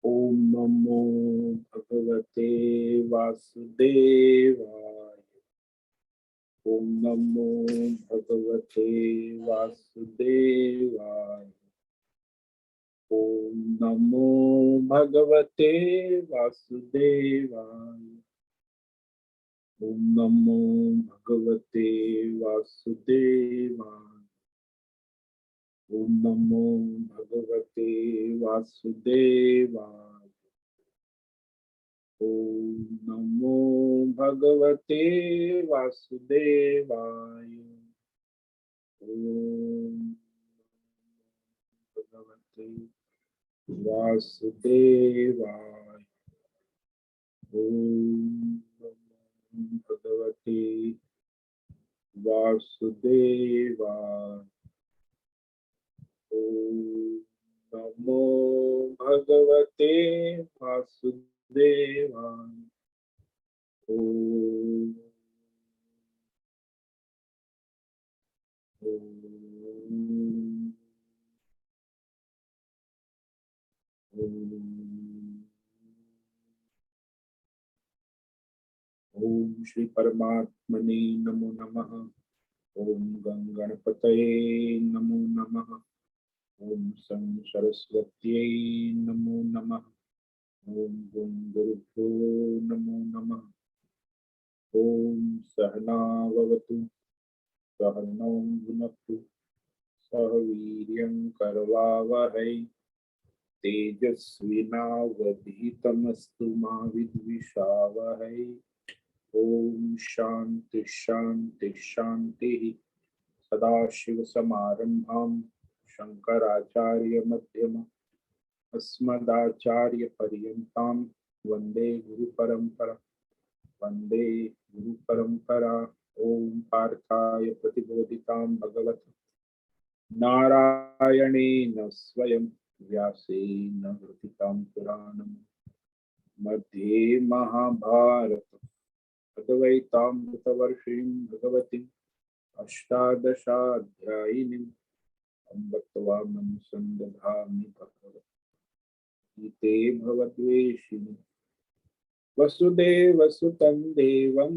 ओम नमो भगवते वासुदेवाय। ओम नमो भगवते वासुदेवाय। ओम नमो भगवते वासुदेवाय। ओम नमो भगवते वासुदेवाय। ओम नमो भगवते वासुदेवाय। ओम नमो भगवते वासुदेवाय। ओम भगवते वासुदेवाय। ओम नमो भगवते वासुदेवाय। ओम नमो भगवते वासुदेवाय। ओम ओम श्री परमात्मने नमो नमः। ओम गं गणपतये नमो नमः। ओम सं सरस्वत्यै नमो नमः। ओम गुं गुरुभ्यो नमो नमः। ओम सहना भवतु सहनौ भुनक्तु सह वीर्यं करवावहै तेजस्विनावधीतमस्तु मा विद्विषावहै। ओम शांति शांति शांति। सदाशिवसमारम्भां शंकराचार्य मध्यमम् अस्मदाचार्यपर्यन्तां वन्दे गुरुपरम्परा। वन्दे गुरुपरम्परा। ओम पार्थाय प्रतिबोधितां भगवता नारायणेन स्वयं व्यासेन ग्रथितां पुराणं मध्ये महाभारत अद्वैतामृतवर्षिणीं भगवतीम् अष्टादशाध्यायिनीम् अम्ब त्वामं सन्दधामि भगवते भवद्वेषिणि। वसुदेवसुतं देवं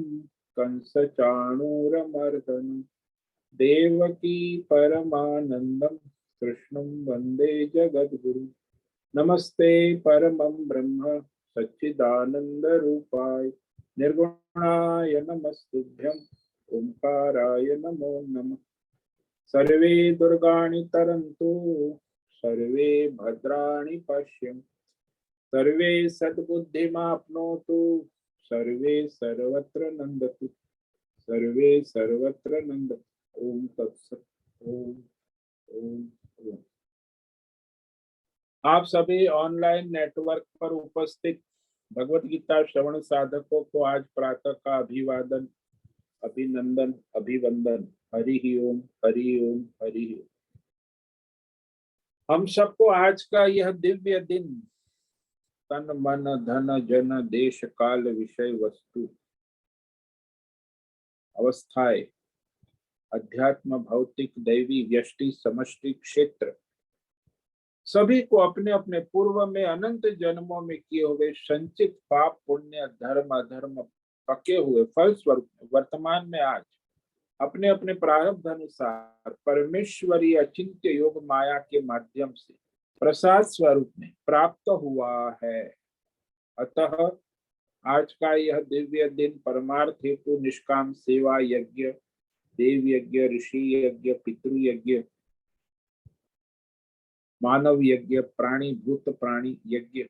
कंसचाणूरमर्दनं देवकी परमानन्दं कृष्णं वन्दे जगद्गुरुं। नमस्ते परमं ब्रह्म सच्चिदानन्दरूपाय निर्गुणाय नमस्तुभ्यं ओंकाराय नमो नमः। सर्वे दुर्गाणि तरन्तु सर्वे भद्राणि पश्यन्तु सर्वे सद्बुद्धिमाप्नोतु सर्वे सर्वत्र नन्दतु सर्वे सर्वत्र नन्दतु। ओम तत्सत्। ओम ओम ओम। आप सभी ऑनलाइन नेटवर्क पर उपस्थित भगवत गीता श्रवण साधकों को आज प्रातः का अभिवादन अभिनंदन अभिवंदन। हरि ओम हरि ओम हरि ओम। हम सबको आज का यह दिव्य दिन तन मन धन जन देश काल विषय वस्तु अवस्थाएं अध्यात्म भौतिक दैवी व्यष्टि समष्टि क्षेत्र सभी को अपने अपने पूर्व में अनंत जन्मों में किए हुए संचित पाप पुण्य धर्म अधर्म पके हुए फल स्वरूप वर्तमान में आज अपने अपने प्रारब्ध अनुसार परमेश्वरी अचिंत्य योग माया के माध्यम से प्रसाद स्वरूप में प्राप्त हुआ है। अतः आज का यह दिव्य दिन परमार्थ हेतु निष्काम सेवा यज्ञ देव यज्ञ ऋषि यज्ञ पितृ यज्ञ मानव यज्ञ प्राणी भूत प्राणी यज्ञ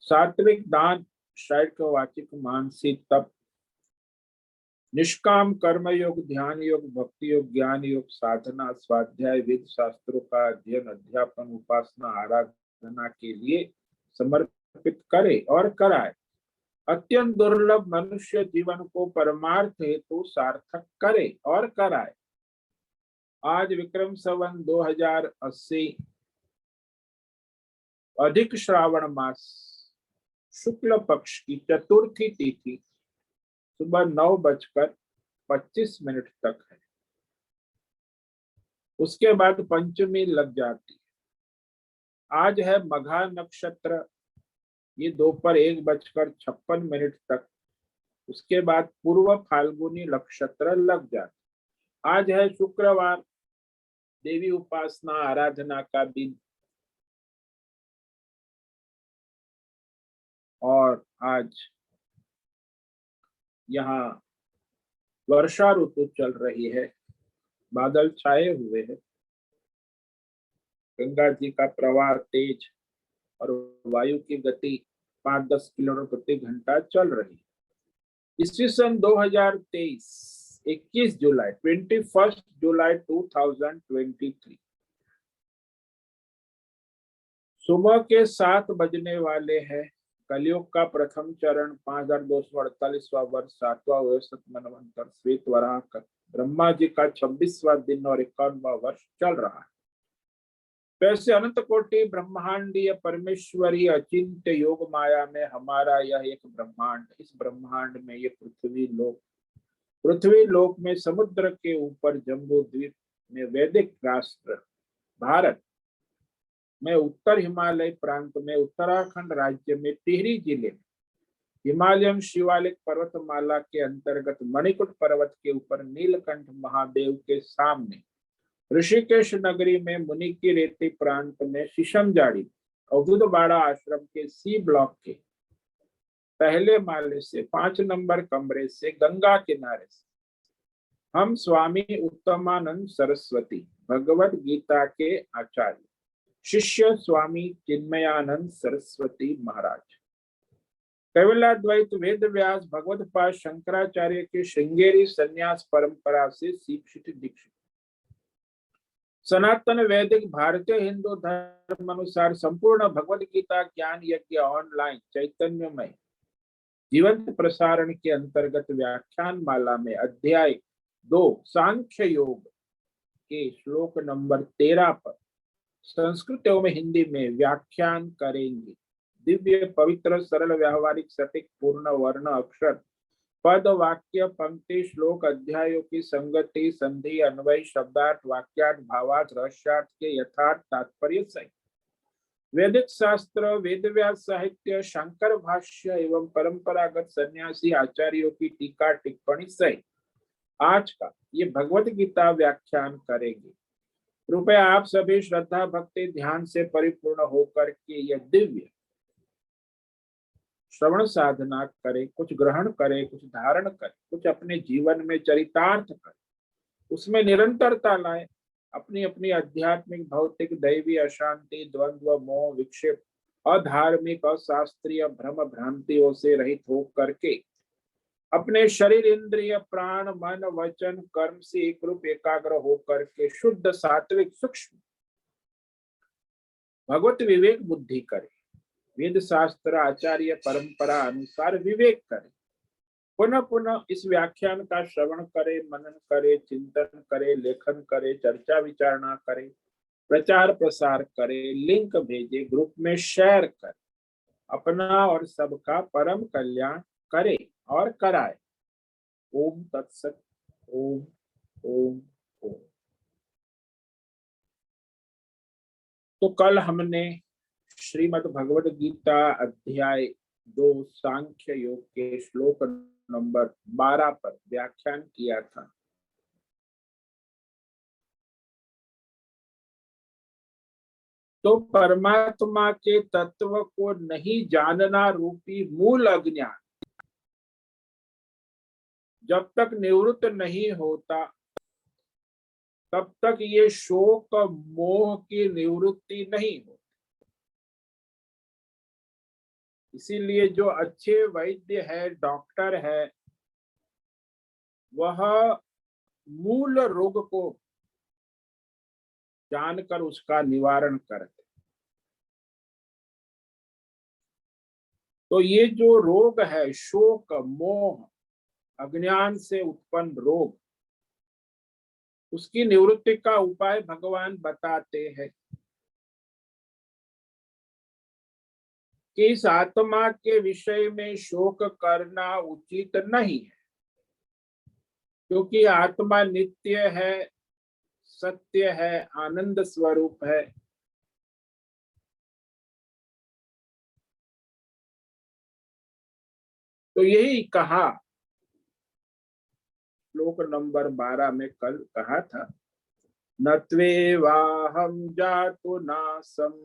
सात्विक दान शारीरिक मानसिक तप निष्काम कर्म योग ध्यान योग भक्ति योग ज्ञान योग साधना स्वाध्याय वेद शास्त्रों का अध्ययन अध्यापन उपासना आराधना के लिए समर्पित करे और कराए। अत्यंत दुर्लभ मनुष्य जीवन को परमार्थ हेतु सार्थक करे और कराए। आज विक्रम संवत 2080 अधिक श्रावण मास शुक्ल पक्ष की चतुर्थी तिथि सुबह 9:25 तक है। उसके बाद पंचमी लग जाती है। आज है मघा नक्षत्र, ये दोपहर 1:56 तक। उसके बाद पूर्व फाल्गुनी नक्षत्र लग जाता। आज है शुक्रवार, देवी उपासना आराधना का दिन। और आज यहाँ वर्षा ऋतु चल रही है, बादल छाए हुए हैं, गंगा जी का प्रवाह तेज और वायु की गति 5-10 किलोमीटर प्रति घंटा चल रही है। ईस्वी सन 2023, 21 जुलाई 21 जुलाई 2023 सुबह के 7 बजने वाले हैं। कलयुग का प्रथम चरण 5248वां वर्ष, 7वां वयस्क मनवंतर श्वेत वराह का ब्रह्मा जी का 26वां दिन और 51वां वर्ष चल रहा है। वैसे अनंत कोटि ब्रह्मांडीय परमेश्वरी अचिंत्य योग माया में हमारा यह एक ब्रह्मांड, इस ब्रह्मांड में ये पृथ्वी लोक में समुद्र के ऊपर जम्बू द्वीप में वैदिक राष्ट्र भारत में उत्तर हिमालय प्रांत में उत्तराखंड राज्य में टिहरी जिले में हिमालयन शिवालिक पर्वतमाला के अंतर्गत मणिकूट पर्वत के ऊपर नीलकंठ महादेव के सामने ऋषिकेश नगरी में मुनि की रेती प्रांत में शीशमजाड़ी अवधूतवाड़ा आश्रम के सी ब्लॉक के पहले माले से 5 नंबर कमरे से गंगा किनारे से हम स्वामी उत्तमानंद सरस्वती भगवत गीता के आचार्य शिष्य स्वामी चिन्मयानंद सरस्वती महाराज कैवल्याद्वैत वेद व्यास भगवत पाद शंकराचार्य के श्रृंगेरी संन्यास परंपरा से शिक्षित दीक्षित सनातन वैदिक भारतीय हिंदू धर्म अनुसार संपूर्ण भगवत गीता ज्ञान यज्ञ ऑनलाइन चैतन्यमय जीवंत प्रसारण के अंतर्गत व्याख्यान माला में अध्याय 2 सांख्य योग के श्लोक नंबर 13 पर संस्कृत एवं हिंदी में व्याख्यान करेंगे। दिव्य पवित्र सरल व्यावहारिक सटीक पूर्ण वर्ण अक्षर पद वाक्य पंक्ति श्लोक अध्यायों की संगति संधि अन्वय शब्दार्थ वाक्यार्थ भावार्थ रहस्यार्थ के यथार्थ तात्पर्य सहित वैदिक शास्त्र वेद व्यास साहित्य शंकर भाष्य एवं परंपरागत सन्यासी आचार्यों की टीका टिप्पणी सहित आज का ये भगवत गीता व्याख्यान करेंगे। कृपया आप सभी श्रद्धा भक्ति ध्यान से परिपूर्ण होकर के यह दिव्य श्रवण साधना करें, कुछ ग्रहण करें, कुछ धारण करें, कुछ अपने जीवन में चरितार्थ करें, उसमें निरंतरता लाए, अपनी अपनी आध्यात्मिक भौतिक दैवी अशांति द्वंद्व मोह विक्षेप अधार्मिक अशास्त्रीय भ्रम भ्रांतियों से रहित हो करके अपने शरीर इंद्रिय प्राण मन वचन कर्म से एक रूप एकाग्र होकर के शुद्ध सात्विक सूक्ष्म भगवत विवेक बुद्धि करे, वेद शास्त्र आचार्य परंपरा अनुसार विवेक करे, पुनः पुनः इस व्याख्यान का श्रवण करे, मनन करे, चिंतन करे, लेखन करे, चर्चा विचारणा करे, प्रचार प्रसार करे, लिंक भेजे, ग्रुप में शेयर करे, अपना और सबका परम कल्याण करे और कराए। ओम तत्सत। ओम ओम ओम। तो कल हमने श्रीमद् भगवद गीता अध्याय 2 सांख्य योग के श्लोक नंबर 12 पर व्याख्यान किया था। तो परमात्मा के तत्व को नहीं जानना रूपी मूल अज्ञान जब तक निवृत्त नहीं होता तब तक ये शोक मोह की निवृत्ति नहीं होती। इसीलिए जो अच्छे वैद्य है, डॉक्टर है, वह मूल रोग को जानकर उसका निवारण करते। तो ये जो रोग है शोक मोह अज्ञान से उत्पन्न रोग, उसकी निवृत्ति का उपाय भगवान बताते हैं कि इस आत्मा के विषय में शोक करना उचित नहीं है, क्योंकि आत्मा नित्य है, सत्य है, आनंद स्वरूप है। तो यही कहा श्लोक नंबर 12 में कल कहा था, न त्वेवाहं जातु नासं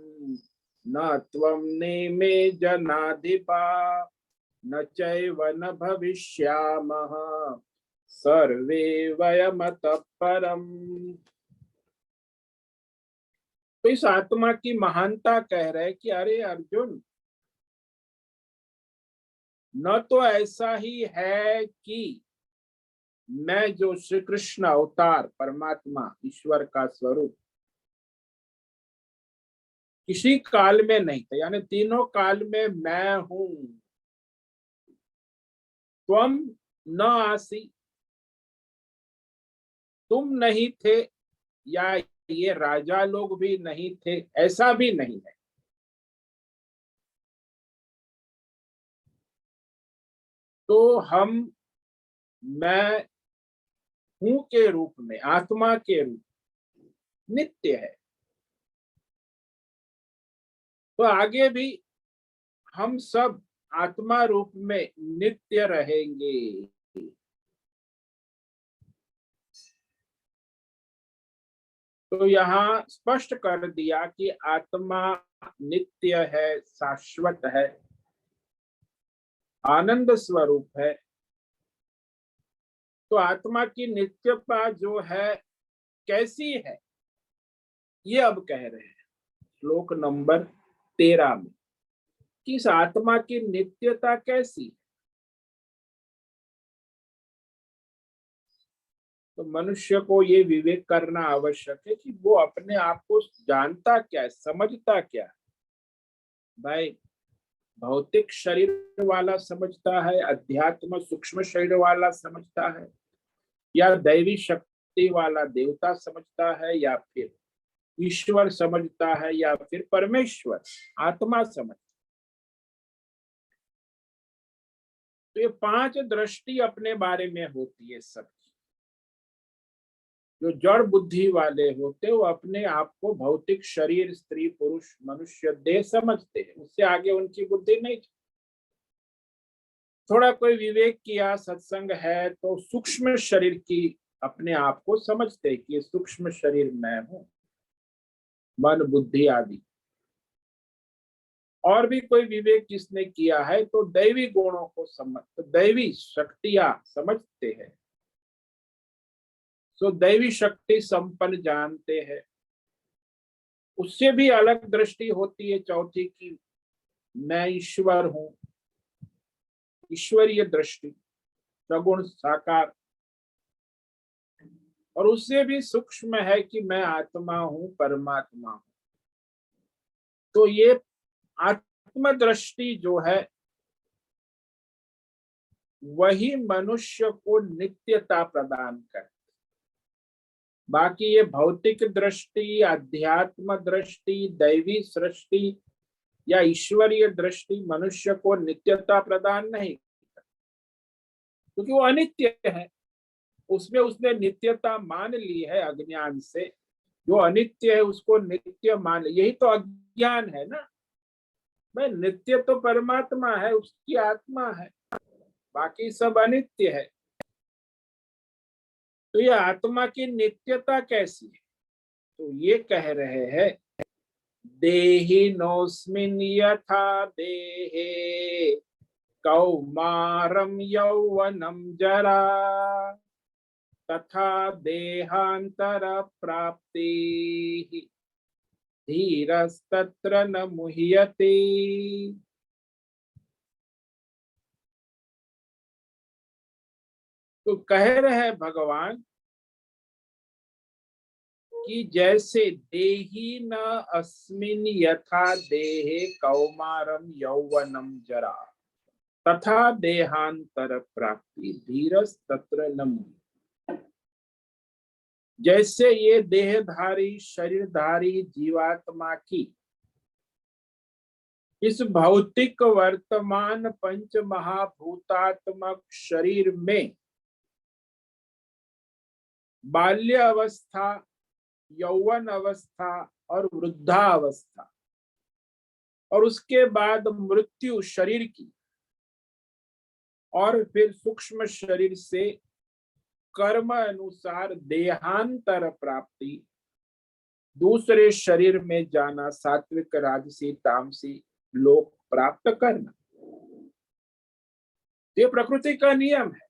न त्वं नेमे जनाधिपा न चैव न भविष्यामः सर्वे वयमतः परम्। तो इस आत्मा की महानता कह रहे कि अरे अर्जुन, न तो ऐसा ही है कि मैं जो श्री कृष्ण अवतार परमात्मा ईश्वर का स्वरूप किसी काल में नहीं था, यानी तीनों काल में मैं हूं। त्वम न आसी, तुम नहीं थे, या ये राजा लोग भी नहीं थे, ऐसा भी नहीं है। तो हम मैं हूं के रूप में, आत्मा के रूप नित्य है। तो आगे भी हम सब आत्मा रूप में नित्य रहेंगे। तो यहाँ स्पष्ट कर दिया कि आत्मा नित्य है, शाश्वत है, आनंद स्वरूप है। तो आत्मा की नित्यता जो है कैसी है, ये अब कह रहे हैं श्लोक नंबर 13 में कि इस आत्मा की नित्यता कैसी है। तो मनुष्य को ये विवेक करना आवश्यक है कि वो अपने आप को जानता क्या है, समझता क्या है। भाई, भौतिक शरीर वाला समझता है, अध्यात्म सूक्ष्म शरीर वाला समझता है, या दैवी शक्ति वाला देवता समझता है, या फिर ईश्वर समझता है, या फिर परमेश्वर आत्मा समझता है। तो ये 5 दृष्टि अपने बारे में होती है सब। जो जड़ बुद्धि वाले होते, वो अपने आप को भौतिक शरीर, स्त्री पुरुष मनुष्य देह समझते हैं, उससे आगे उनकी बुद्धि नहीं। थोड़ा कोई विवेक किया, सत्संग है, तो सूक्ष्म शरीर की अपने आप को समझते हैं कि ये सूक्ष्म शरीर मैं हूं, मन बुद्धि आदि। और भी कोई विवेक जिसने किया है तो दैवी गुणों को समझ, तो दैवी शक्तियां समझते हैं, तो दैवी शक्ति संपन्न जानते हैं। उससे भी अलग दृष्टि होती है चौथी की, मैं ईश्वर हूं, ईश्वरीय दृष्टि, सगुण साकार। और उससे भी सूक्ष्म है कि मैं आत्मा हूं, परमात्मा हूं। तो ये आत्म दृष्टि जो है वही मनुष्य को नित्यता प्रदान करती। बाकी ये भौतिक दृष्टि, अध्यात्म दृष्टि, दैवी सृष्टि या ईश्वरीय दृष्टि मनुष्य को नित्यता प्रदान नहीं, क्योंकि वो अनित्य है। उसमें उसने नित्यता मान ली है अज्ञान से। जो अनित्य है उसको नित्य मान, यही तो अज्ञान है ना। भाई, नित्य तो परमात्मा है, उसकी आत्मा है, बाकी सब अनित्य है। तो ये आत्मा की नित्यता कैसी है? तो ये कह रहे हैं, देहिनोऽस्मिन् यथा देहे कौमारं यौवनं जरा तथा देहांतर प्राप्ति धीरस्तत्र न मुह्यते। तो कह रहे भगवान कि जैसे देही न अस्मिन यथा देहे कौमारम यौवनम जरा तथा देहांतर प्राप्ति धीरस तत्र न मुह्यते। जैसे ये देहधारी शरीरधारी जीवात्मा की इस भौतिक वर्तमान पंच महाभूतात्मक शरीर में बाल्य अवस्था, यौवन अवस्था और वृद्धावस्था, और उसके बाद मृत्यु शरीर की, और फिर सूक्ष्म शरीर से कर्म अनुसार देहांतर प्राप्ति, दूसरे शरीर में जाना, सात्विक राजसी तामसी लोक प्राप्त करना, ये प्रकृति का नियम है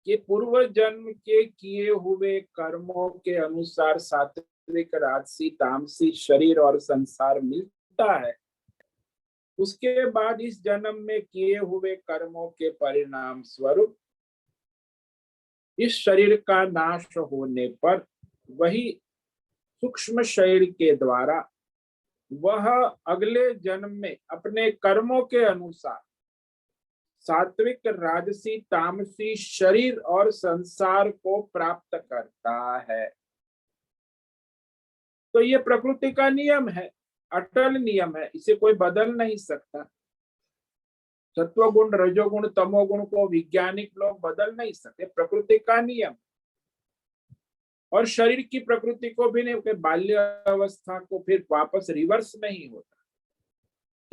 कि पूर्व जन्म के किए हुए कर्मों के अनुसार सात्विक राजसी तामसी शरीर और संसार मिलता है। उसके बाद इस जन्म में किए हुए कर्मों के परिणाम स्वरूप इस शरीर का नाश होने पर वही सूक्ष्म शरीर के द्वारा वह अगले जन्म में अपने कर्मों के अनुसार सात्विक राजसी तामसी शरीर और संसार को प्राप्त करता है। तो ये प्रकृति का नियम है, अटल नियम है, इसे कोई बदल नहीं सकता। सत्वगुण रजोगुण तमोगुण को वैज्ञानिक लोग बदल नहीं सकते, प्रकृति का नियम। और शरीर की प्रकृति को भी नहीं, बाल्य अवस्था को फिर वापस रिवर्स नहीं होता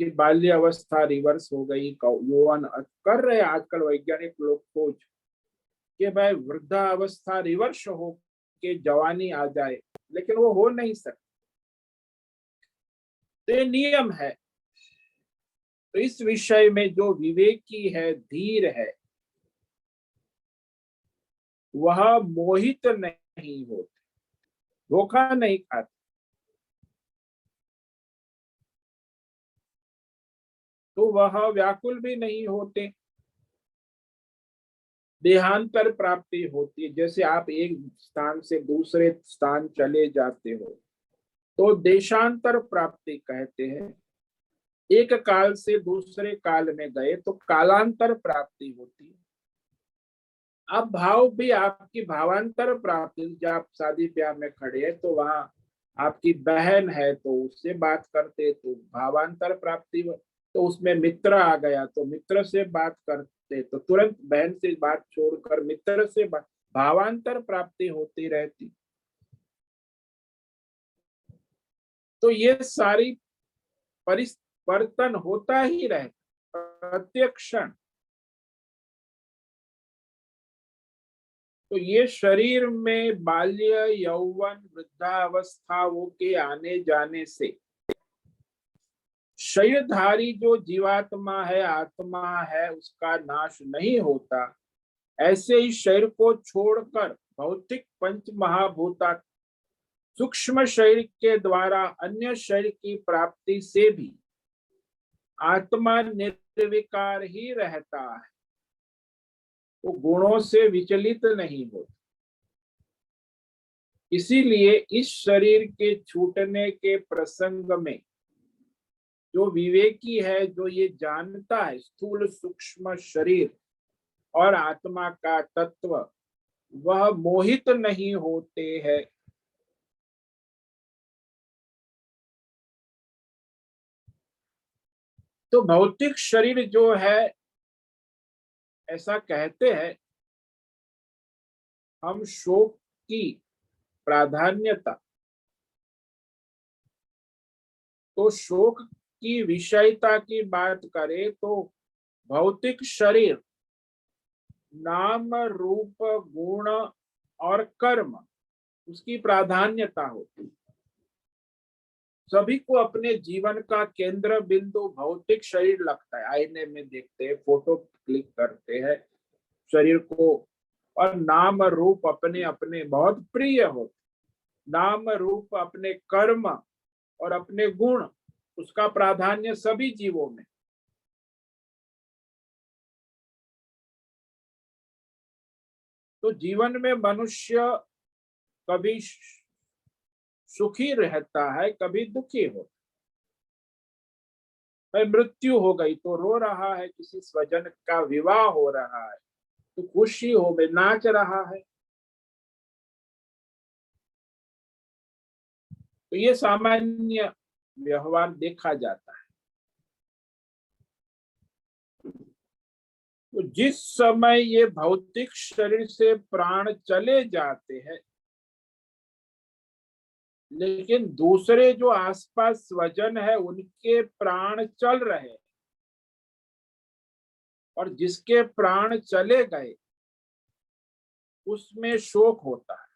कि बाल्य अवस्था रिवर्स हो गई, यौवन कर रहे आजकल वैज्ञानिक लोग खोज कि भाई वृद्धावस्था रिवर्स हो के जवानी आ जाए, लेकिन वो हो नहीं सकता। तो ये नियम है। तो इस विषय में जो विवेकी है, धीर है, वह मोहित नहीं होते, धोखा नहीं खाते। तो वह व्याकुल भी नहीं होते। देहांतर प्राप्ति होती है, जैसे आप एक स्थान से दूसरे स्थान चले जाते हो तो देशांतर प्राप्ति कहते हैं। एक काल से दूसरे काल में गए तो कालांतर प्राप्ति होती है। अब भाव भी आपकी भावांतर प्राप्ति, जब आप शादी ब्याह में खड़े हैं तो वहां आपकी बहन है तो उससे बात करते तो भावांतर प्राप्ति, तो उसमें मित्र आ गया तो मित्र से बात करते तो तुरंत बहन से बात छोड़कर मित्र से बात, भावांतर प्राप्ति होती रहती। तो ये सारी परिवर्तन होता ही रहता प्रत्येक क्षण। तो ये शरीर में बाल्य यौवन वृद्धावस्थाओं के आने जाने से शरीरधारी जो जीवात्मा है, आत्मा है, उसका नाश नहीं होता। ऐसे ही शरीर को छोड़कर भौतिक पंच महाभूता सूक्ष्म शरीर के द्वारा अन्य शरीर की प्राप्ति से भी आत्मा निर्विकार ही रहता है, वो गुणों से विचलित नहीं होता। इसीलिए इस शरीर के छूटने के प्रसंग में जो विवेकी है, जो ये जानता है स्थूल सूक्ष्म शरीर और आत्मा का तत्व, वह मोहित नहीं होते हैं। तो भौतिक शरीर जो है, ऐसा कहते हैं हम शोक की प्राधान्यता, तो शोक की विषयता की बात करें तो भौतिक शरीर नाम रूप गुण और कर्म, उसकी प्राधान्यता होती। सभी को अपने जीवन का केंद्र बिंदु भौतिक शरीर लगता है। आईने में देखते हैं, फोटो क्लिक करते हैं शरीर को, और नाम रूप अपने अपने बहुत प्रिय होते। नाम रूप अपने कर्म और अपने गुण, उसका प्राधान्य सभी जीवों में। तो जीवन में मनुष्य कभी सुखी रहता है, कभी दुखी होता है। मृत्यु हो गई तो रो रहा है, किसी स्वजन का विवाह हो रहा है तो खुशी हो में नाच रहा है। तो ये सामान्य व्यवहार देखा जाता है। तो जिस समय ये भौतिक शरीर से प्राण चले जाते हैं, लेकिन दूसरे जो आसपास स्वजन है उनके प्राण चल रहे हैं, और जिसके प्राण चले गए उसमें शोक होता है।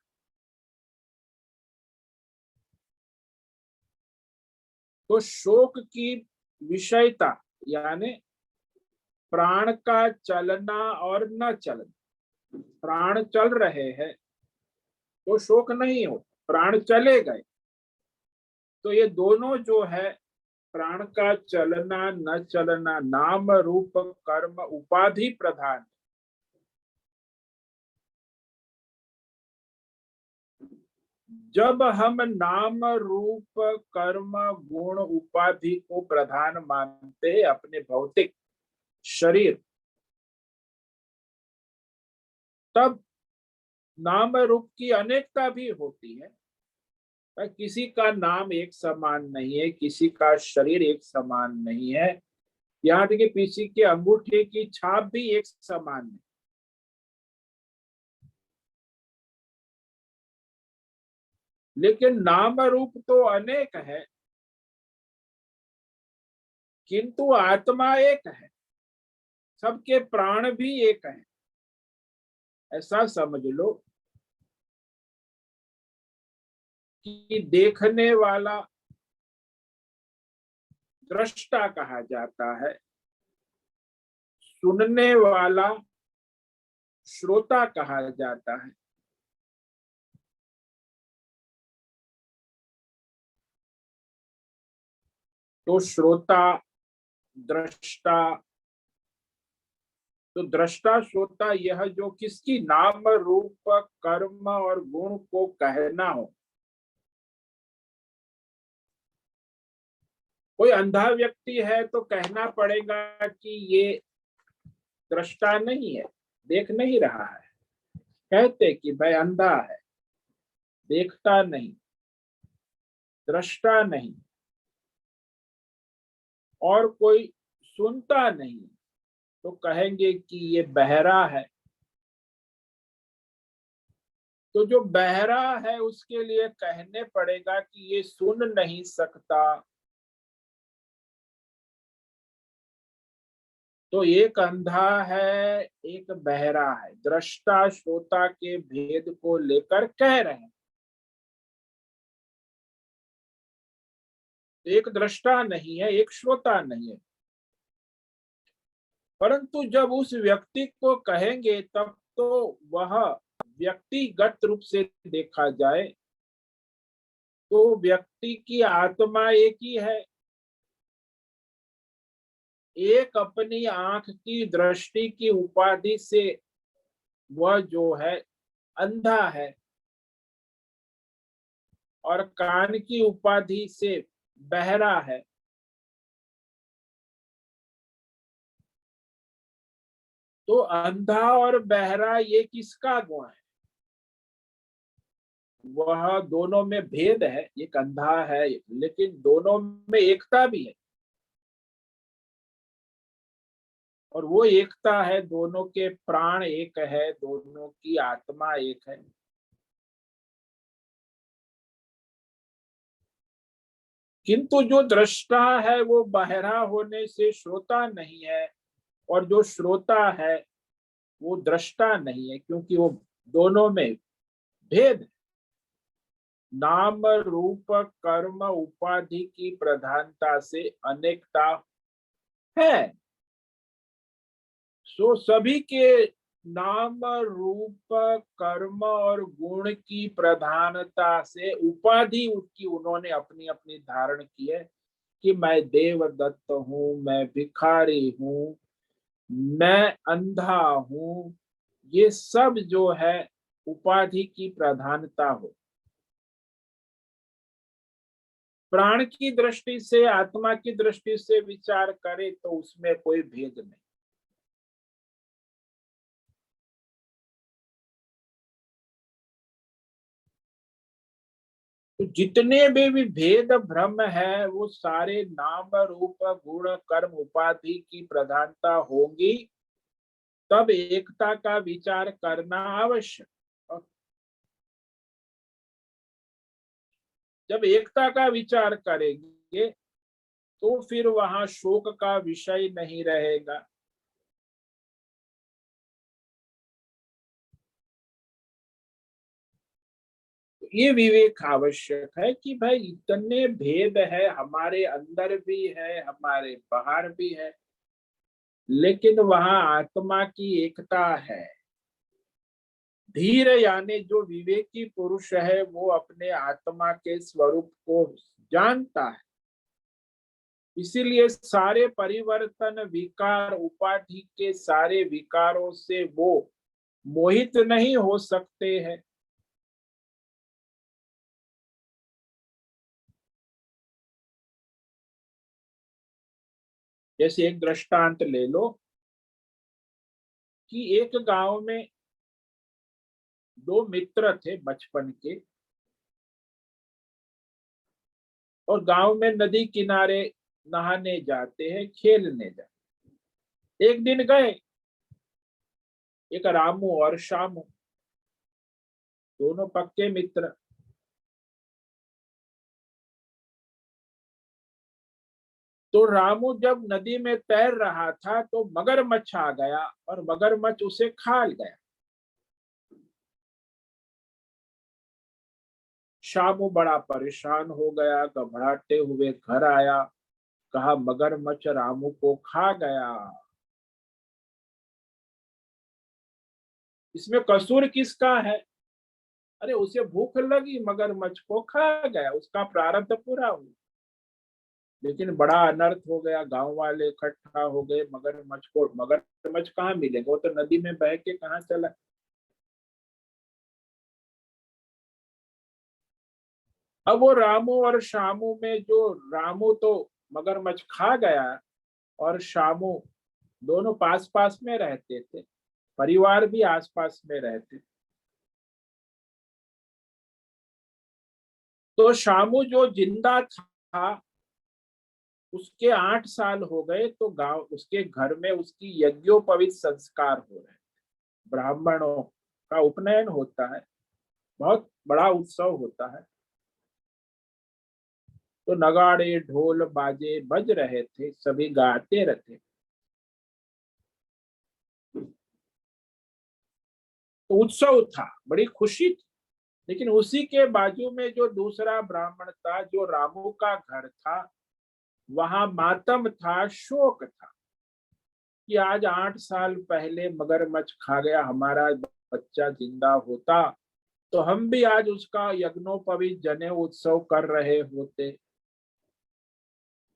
तो शोक की विषयता यानी प्राण का चलना और न चलना। प्राण चल रहे हैं तो शोक नहीं होता, प्राण चले गए तो ये दोनों जो है, प्राण का चलना न चलना, नाम रूप कर्म उपाधि प्रधान। जब हम नाम रूप कर्म गुण उपाधि को प्रधान मानते हैं अपने भौतिक शरीर, तब नाम रूप की अनेकता भी होती है। किसी का नाम एक समान नहीं है, किसी का शरीर एक समान नहीं है, यहाँ तक कि किसी के अंगूठे की छाप भी एक समान नहीं। लेकिन नाम रूप तो अनेक है, किंतु आत्मा एक है, सबके प्राण भी एक है। ऐसा समझ लो कि देखने वाला दृष्टा कहा जाता है, सुनने वाला श्रोता कहा जाता है। तो श्रोता दृष्टा, तो दृष्टा श्रोता यह जो किसकी नाम रूप कर्म और गुण को कहना हो। कोई अंधा व्यक्ति है तो कहना पड़ेगा कि ये दृष्टा नहीं है, देख नहीं रहा है। कहते कि भाई अंधा है, देखता नहीं, दृष्टा नहीं। और कोई सुनता नहीं तो कहेंगे कि ये बहरा है। तो जो बहरा है उसके लिए कहने पड़ेगा कि ये सुन नहीं सकता। तो एक अंधा है, एक बहरा है, दृष्टा श्रोता के भेद को लेकर कह रहे हैं। एक दृष्टा नहीं है, एक श्रोता नहीं है। परंतु जब उस व्यक्ति को कहेंगे तब तो वह व्यक्तिगत रूप से देखा जाए तो व्यक्ति की आत्मा एक ही है। एक अपनी आंख की दृष्टि की उपाधि से वह जो है अंधा है, और कान की उपाधि से बहरा है। तो अंधा और बहरा ये किसका गुण है? वह दोनों में भेद है, एक अंधा है लेकिन दोनों में एकता भी है। और वो एकता है, दोनों के प्राण एक है, दोनों की आत्मा एक है। किंतु जो दृष्टा है वो बहरा होने से श्रोता नहीं है, और जो श्रोता है वो दृष्टा नहीं है, क्योंकि वो दोनों में भेद है। नाम रूप कर्म उपाधि की प्रधानता से अनेकता है। सो सभी के नाम रूप कर्म और गुण की प्रधानता से उपाधि उसकी उन्होंने अपनी अपनी धारण की है कि मैं देवदत्त हूँ, मैं भिखारी हूँ, मैं अंधा हूँ। ये सब जो है उपाधि की प्रधानता हो। प्राण की दृष्टि से, आत्मा की दृष्टि से विचार करे तो उसमें कोई भेद नहीं। तो जितने भी भेद भ्रम है वो सारे नाम रूप गुण कर्म उपाधि की प्रधानता होगी, तब एकता का विचार करना आवश्यक। और जब एकता का विचार करेंगे तो फिर वहां शोक का विषय नहीं रहेगा। ये विवेक आवश्यक है कि भाई इतने भेद है, हमारे अंदर भी है, हमारे बाहर भी है, लेकिन वहां आत्मा की एकता है। धीर यानी जो विवेकी पुरुष है वो अपने आत्मा के स्वरूप को जानता है। इसीलिए सारे परिवर्तन विकार उपाधि के सारे विकारों से वो मोहित नहीं हो सकते हैं। जैसे एक दृष्टांत ले लो कि एक गांव में दो मित्र थे बचपन के, और गांव में नदी किनारे नहाने जाते हैं, खेलने जाते। एक दिन गए, एक रामू और श्यामू, दोनों पक्के मित्र। तो रामू जब नदी में तैर रहा था तो मगरमच्छ आ गया और मगरमच्छ उसे खा गया। श्यामू बड़ा परेशान हो गया, घबराते हुए घर आया, कहा मगरमच्छ रामू को खा गया, इसमें कसूर किसका है? अरे उसे भूख लगी, मगरमच्छ को खा गया, उसका प्रारब्ध पूरा हुआ। लेकिन बड़ा अनर्थ हो गया, गांव वाले इकट्ठा हो गए, मगरमच्छ कहाँ मिलेगा, वो तो नदी में बह के कहाँ चला। अब वो रामू और श्यामू में जो रामू तो मगरमच्छ खा गया, और श्यामू दोनों पास पास में रहते थे, परिवार भी आसपास में रहते। तो श्यामू जो जिंदा था उसके 8 साल हो गए, तो गांव उसके घर में उसकी यज्ञोपवीत संस्कार हो रहे, ब्राह्मणों का उपनयन होता है, बहुत बड़ा उत्सव होता है। तो नगाड़े ढोल बाजे बज रहे थे, सभी गाते रहते। तो उत्सव था, बड़ी खुशी थी। लेकिन उसी के बाजू में जो दूसरा ब्राह्मण था, जो रामू का घर था, वहां मातम था, शोक था कि आज 8 साल पहले मगरमच्छ खा गया, हमारा बच्चा जिंदा होता तो हम भी आज उसका यज्ञोपवीत जनेऊ उत्सव कर रहे होते।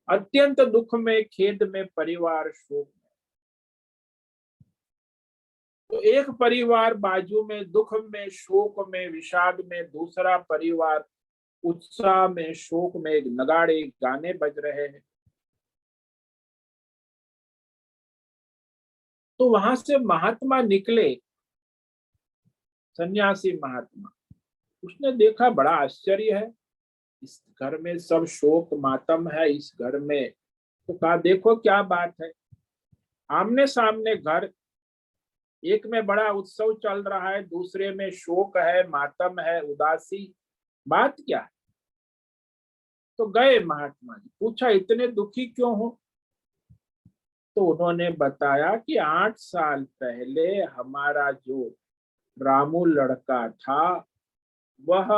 अत्यंत दुख में, खेद में परिवार शोक। तो एक परिवार बाजू में दुख में, शोक में, विषाद में, दूसरा परिवार उत्साह में, शोक में, नगाड़े गाने बज रहे हैं। तो वहां से महात्मा निकले, सन्यासी महात्मा। उसने देखा बड़ा आश्चर्य है, इस घर में सब शोक मातम है, इस घर में। तो कहा देखो क्या बात है, आमने सामने घर, एक में बड़ा उत्सव चल रहा है, दूसरे में शोक है, मातम है, उदासी, बात क्या है? तो गए महात्मा जी, पूछा इतने दुखी क्यों हो? तो उन्होंने बताया कि 8 साल पहले हमारा जो रामू लड़का था वह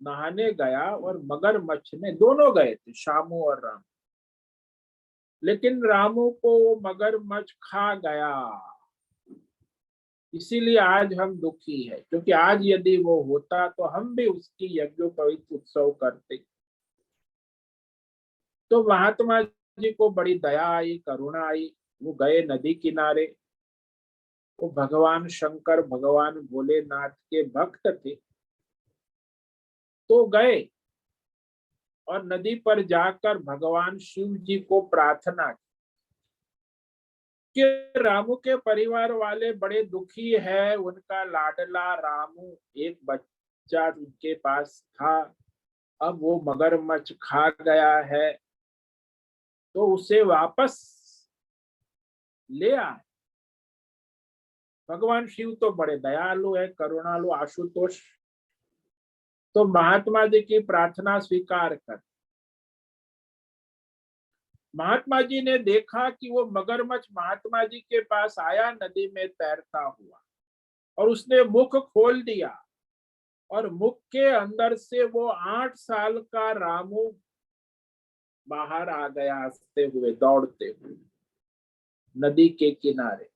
नहाने गया, और मगरमच्छ ने, दोनों गए थे शामू और रामू, लेकिन रामू को वो मगरमच्छ खा गया। इसीलिए आज हम दुखी है, क्योंकि आज यदि वो होता तो हम भी उसकी यज्ञोपवीत उत्सव करते। तो महात्मा जी को बड़ी दया आई, करुणा आई। वो गए नदी किनारे, वो भगवान शंकर, भगवान भोलेनाथ के भक्त थे। तो गए और नदी पर जाकर भगवान शिव जी को प्रार्थना कि रामू के परिवार वाले बड़े दुखी है, उनका लाडला रामू एक बच्चा उनके पास था, अब वो मगरमच्छ खा गया है, तो उसे वापस ले आए। भगवान शिव तो बड़े दयालु है, करुणालु, आशुतोष। तो महात्मा जी की प्रार्थना स्वीकार कर, महात्मा जी ने देखा कि वो मगरमच्छ महात्मा जी के पास आया नदी में तैरता हुआ, और उसने मुख खोल दिया और मुख के अंदर से वो 8 साल का रामू बाहर आ गया, हंसते हुए, दौड़ते हुए नदी के किनारे।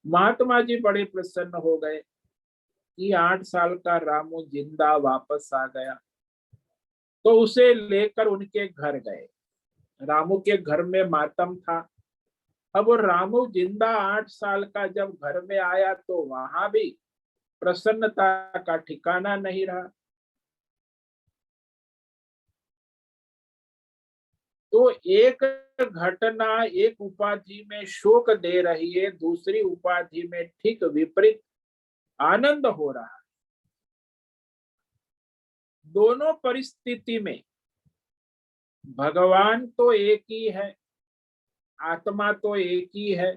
महात्मा जी बड़े प्रसन्न हो गए कि 8 साल का रामू जिंदा वापस आ गया। तो उसे लेकर उनके घर गए। रामू के घर में मातम था। अब वो रामू जिंदा 8 साल का जब घर में आया तो वहां भी प्रसन्नता का ठिकाना नहीं रहा। तो एक घटना एक उपाधि में शोक दे रही है, दूसरी उपाधि में ठीक विपरीत आनंद हो रहा है। दोनों परिस्थिति में भगवान तो एक ही है, आत्मा तो एक ही है,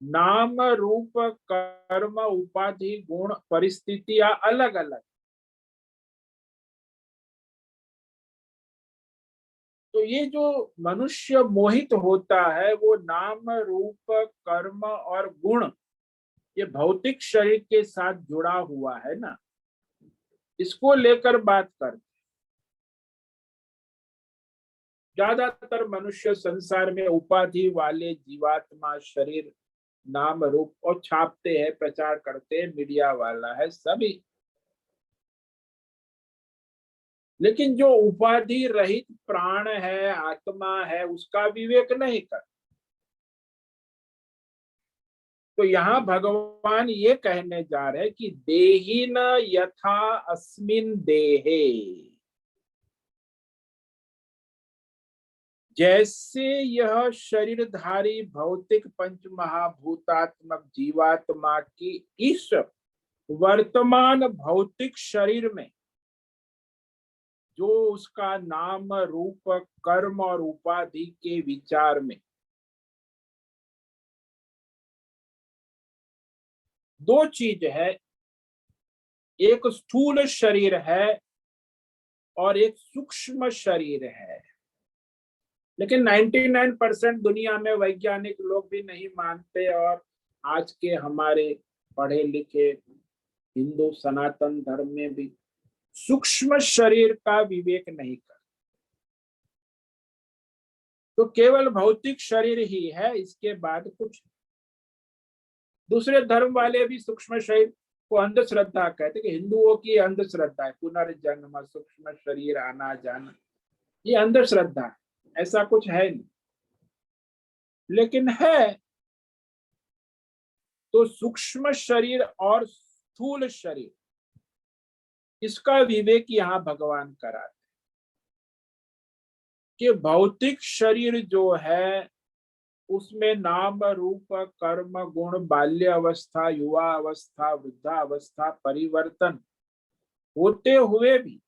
नाम रूप कर्म उपाधि गुण परिस्थितियां अलग अलग। तो ये जो मनुष्य मोहित होता है वो नाम रूप कर्म और गुण, ये भौतिक शरीर के साथ जुड़ा हुआ है ना, इसको लेकर बात करते। ज्यादातर मनुष्य संसार में उपाधि वाले जीवात्मा शरीर नाम रूप और छापते हैं, प्रचार करते हैं, मीडिया वाला है सभी। लेकिन जो उपाधि रहित प्राण है, आत्मा है, उसका विवेक नहीं कर। तो यहाँ भगवान ये कहने जा रहे हैं कि देहि न यथा अस्मिन देहे, जैसे यह शरीरधारी भौतिक पंच महाभूतात्मक जीवात्मा की इस वर्तमान भौतिक शरीर में जो उसका नाम रूप कर्म और उपाधि के विचार में दो चीज है, एक स्थूल शरीर है और एक सूक्ष्म शरीर है। लेकिन 99% दुनिया में वैज्ञानिक लोग भी नहीं मानते, और आज के हमारे पढ़े लिखे हिंदू सनातन धर्म में भी सूक्ष्म शरीर का विवेक नहीं कर। तो केवल भौतिक शरीर ही है, इसके बाद कुछ। दूसरे धर्म वाले भी सूक्ष्म शरीर को अंधश्रद्धा कहते, कि हिंदुओं की अंधश्रद्धा है, पुनर्जन्म, सूक्ष्म शरीर, आना जाना, ये अंधश्रद्धा है, ऐसा कुछ है नहीं। लेकिन है तो सूक्ष्म शरीर और स्थूल शरीर, इसका विवेक यहाँ भगवान कराते कि भौतिक शरीर जो है उसमें नाम रूप कर्म गुण बाल्य अवस्था, युवा अवस्था, वृद्धा अवस्था परिवर्तन होते हुए भी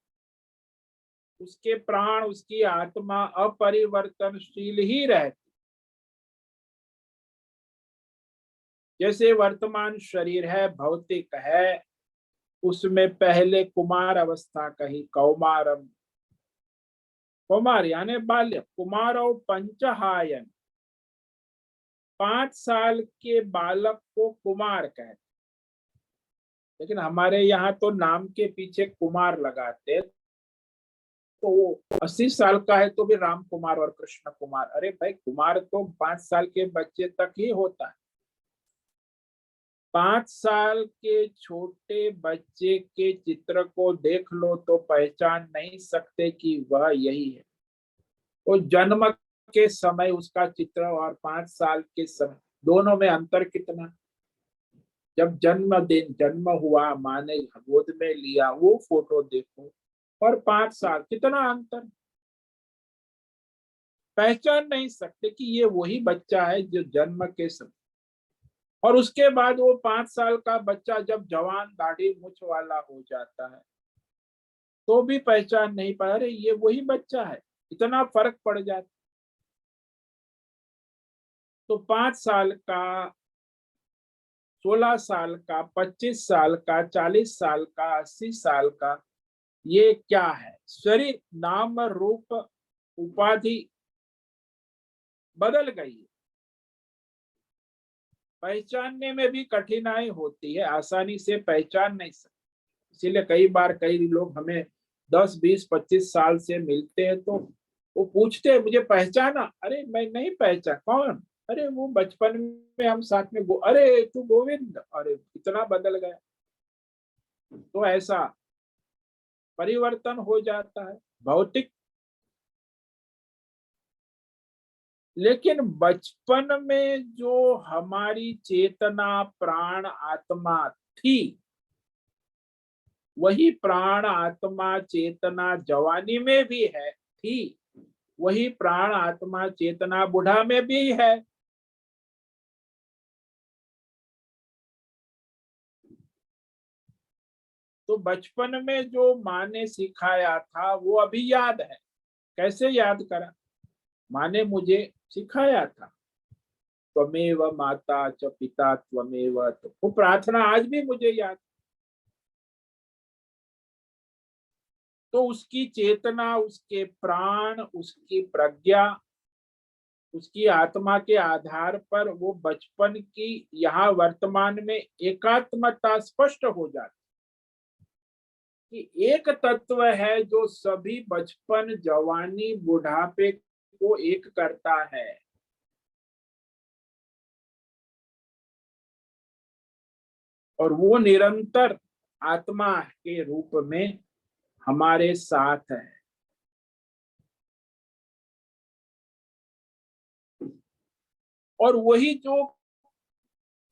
उसके प्राण, उसकी आत्मा अपरिवर्तनशील ही रहती। जैसे वर्तमान शरीर है, भौतिक है, उसमें पहले कुमार अवस्था कही, कौमारम, कुमार यानी बाल्य, कुमारो पंचहायन, 5 साल के बालक को कुमार कहते। लेकिन हमारे यहाँ तो नाम के पीछे कुमार लगाते, तो वो 80 साल का है तो भी राम कुमार और कृष्ण कुमार। अरे भाई, कुमार तो 5 साल के बच्चे तक ही होता है। 5 साल के छोटे बच्चे के चित्र को देख लो तो पहचान नहीं सकते कि वह यही है। वो जन्म के समय उसका चित्र और 5 साल के समय, दोनों में अंतर कितना। जब जन्मदिन, जन्म हुआ, माँ ने गोद में लिया, वो फोटो देखो, और 5 साल, कितना अंतर। पहचान नहीं सकते कि ये वही बच्चा है जो जन्म के समय। और उसके बाद वो 5 साल का बच्चा जब जवान दाढ़ी मूछ वाला हो जाता है तो भी पहचान नहीं पा रहे, ये वही बच्चा है, इतना फर्क पड़ जाता। तो 5 साल का, 16 साल का, 25 साल का, 40 साल का, 80 साल का, ये क्या है? शरीर, नाम रूप उपाधि बदल गई है। पहचानने में भी कठिनाई होती है, आसानी से पहचान नहीं सकते। इसीलिए कई बार कई लोग हमें 10, 20, 25 साल से मिलते हैं तो वो पूछते हैं मुझे पहचाना, अरे मैं नहीं पहचान, कौन? अरे वो बचपन में हम साथ में अरे तू गोविंद, अरे इतना बदल गया। तो ऐसा परिवर्तन हो जाता है भौतिक। लेकिन बचपन में जो हमारी चेतना प्राण आत्मा थी, वही प्राण आत्मा चेतना जवानी में भी है थी, वही प्राण आत्मा चेतना बुढ़ा में भी है। तो बचपन में जो माँ ने सिखाया था वो अभी याद है। कैसे याद करा? माँ ने मुझे सिखाया था, त्वमेव माता च पिता त्वमेव, तो वो प्रार्थना आज भी मुझे याद। तो उसकी चेतना, उसके प्राण, उसकी प्रज्ञा, उसकी आत्मा के आधार पर वो बचपन की यहाँ वर्तमान में एकात्मता स्पष्ट हो जाती कि एक तत्व है जो सभी बचपन जवानी बुढ़ापे को एक करता है। और वो निरंतर आत्मा के रूप में हमारे साथ है। और वही जो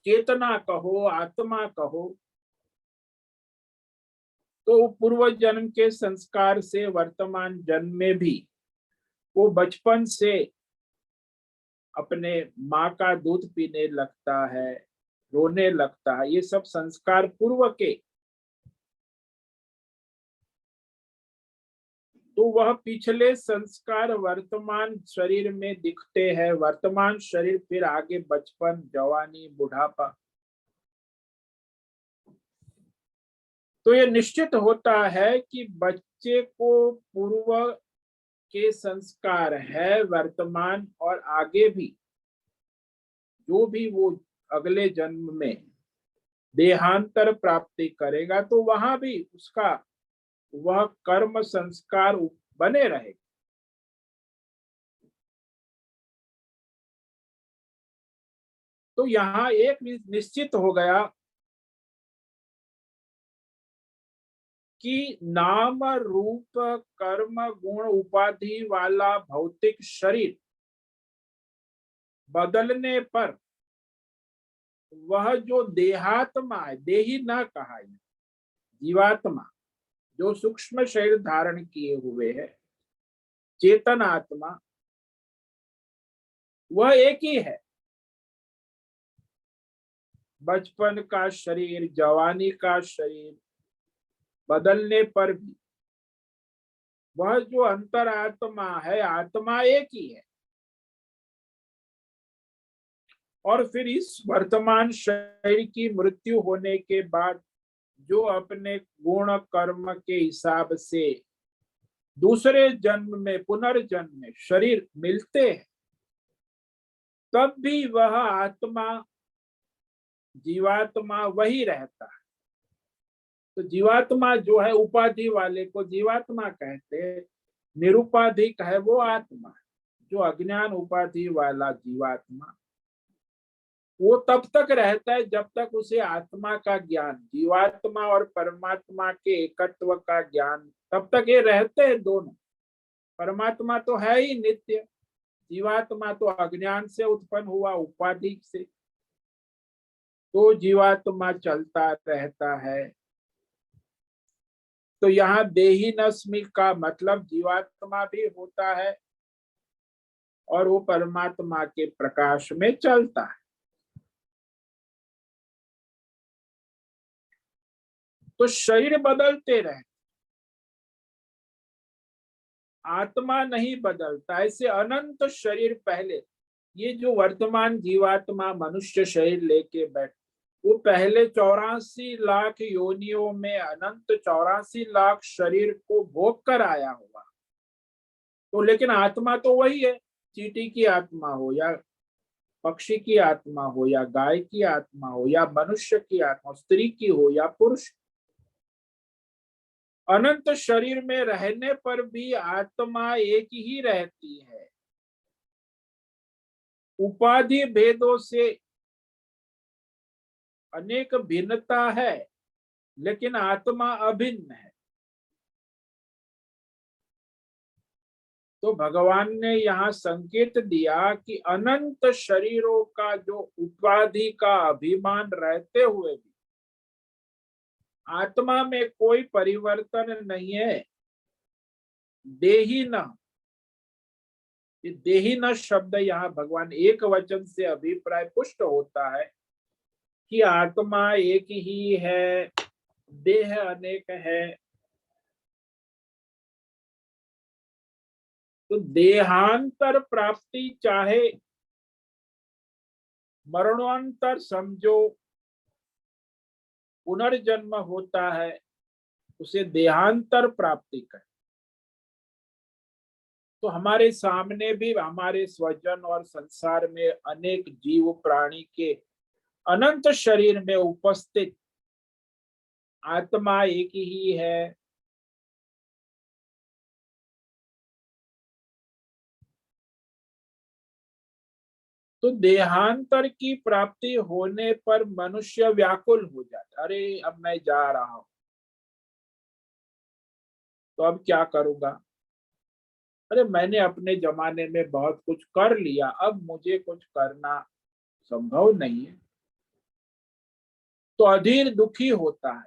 चेतना कहो, आत्मा कहो, तो पूर्व जन्म के संस्कार से वर्तमान जन्म में भी वो बचपन से अपने माँ का दूध पीने लगता है, रोने लगता है। ये सब संस्कार पूर्व के। तो वह पिछले संस्कार वर्तमान शरीर में दिखते हैं। वर्तमान शरीर फिर आगे बचपन, जवानी, बुढ़ापा। तो ये निश्चित होता है कि बच्चे को पूर्व के संस्कार है वर्तमान और आगे भी जो भी वो अगले जन्म में देहांतर प्राप्ति करेगा तो वहां भी उसका वह कर्म संस्कार बने रहे। तो यहाँ एक निश्चित हो गया कि नाम रूप कर्म गुण उपाधि वाला भौतिक शरीर बदलने पर वह जो देहात्मा है, देही न कहा, जीवात्मा जो सूक्ष्म शरीर धारण किए हुए है, चेतन आत्मा, वह एक ही है। बचपन का शरीर, जवानी का शरीर बदलने पर भी वह जो अंतरात्मा है, आत्मा एक ही है। और फिर इस वर्तमान शरीर की मृत्यु होने के बाद जो अपने गुण कर्म के हिसाब से दूसरे जन्म में, पुनर्जन्म में शरीर मिलते हैं, तब भी वह आत्मा, जीवात्मा वही रहता है। तो जीवात्मा जो है, उपाधि वाले को जीवात्मा कहते हैं, निरुपाधिक है वो आत्मा। जो अज्ञान उपाधि वाला जीवात्मा, वो तब तक रहता है जब तक उसे आत्मा का ज्ञान, जीवात्मा और परमात्मा के एकत्व का ज्ञान, तब तक ये रहते हैं दोनों। परमात्मा तो है ही नित्य, जीवात्मा तो अज्ञान से उत्पन्न हुआ, उपाधि से। तो जीवात्मा चलता रहता है। तो यहाँ देही नस्मि का मतलब जीवात्मा भी होता है और वो परमात्मा के प्रकाश में चलता है। तो शरीर बदलते रहे, आत्मा नहीं बदलता। ऐसे अनंत शरीर पहले, ये जो वर्तमान जीवात्मा मनुष्य शरीर लेके बैठ, वो पहले 84 लाख योनियों में अनंत 84 लाख शरीर को भोग कर आया होगा। तो लेकिन आत्मा तो वही है। चींटी की आत्मा हो या पक्षी की आत्मा हो या गाय की आत्मा हो या मनुष्य की आत्मा, स्त्री की हो या पुरुष, अनंत शरीर में रहने पर भी आत्मा एक ही रहती है। उपाधि भेदों से अनेक भिन्नता है, लेकिन आत्मा अभिन्न है। तो भगवान ने यहाँ संकेत दिया कि अनंत शरीरों का जो उपाधि का अभिमान रहते हुए भी आत्मा में कोई परिवर्तन नहीं है। देही न, ये देही न शब्द यहाँ भगवान एक वचन से अभिप्राय पुष्ट होता है कि आत्मा एक ही है, देह अनेक है। तो देहांतर प्राप्ति चाहे मरणोत्तर समझो, पुनर्जन्म होता है, उसे देहांतर प्राप्ति कहे। तो हमारे सामने भी हमारे स्वजन और संसार में अनेक जीव प्राणी के अनंत शरीर में उपस्थित आत्मा एक ही है। तो देहांतर की प्राप्ति होने पर मनुष्य व्याकुल हो जाता, अरे अब मैं जा रहा हूं, तो अब क्या करूंगा? अरे मैंने अपने जमाने में बहुत कुछ कर लिया, अब मुझे कुछ करना संभव नहीं है। तो अधीर दुखी होता है,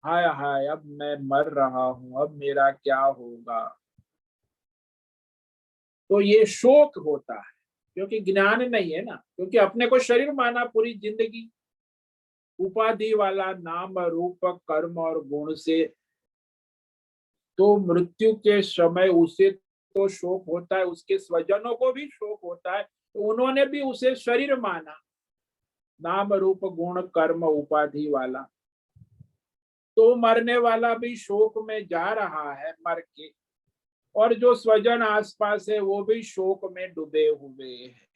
हाय हाय अब मैं मर रहा हूं, अब मेरा क्या होगा। तो ये शोक होता है, क्योंकि ज्ञान नहीं है ना, क्योंकि अपने को शरीर माना पूरी जिंदगी, उपाधि वाला नाम रूप कर्म और गुण से। तो मृत्यु के समय उसे तो शोक होता है, उसके स्वजनों को भी शोक होता है, तो उन्होंने भी उसे शरीर माना, नाम रूप गुण कर्म उपाधि वाला। तो मरने वाला भी शोक में जा रहा है मर के, और जो स्वजन आसपास है वो भी शोक में डूबे हुए हैं।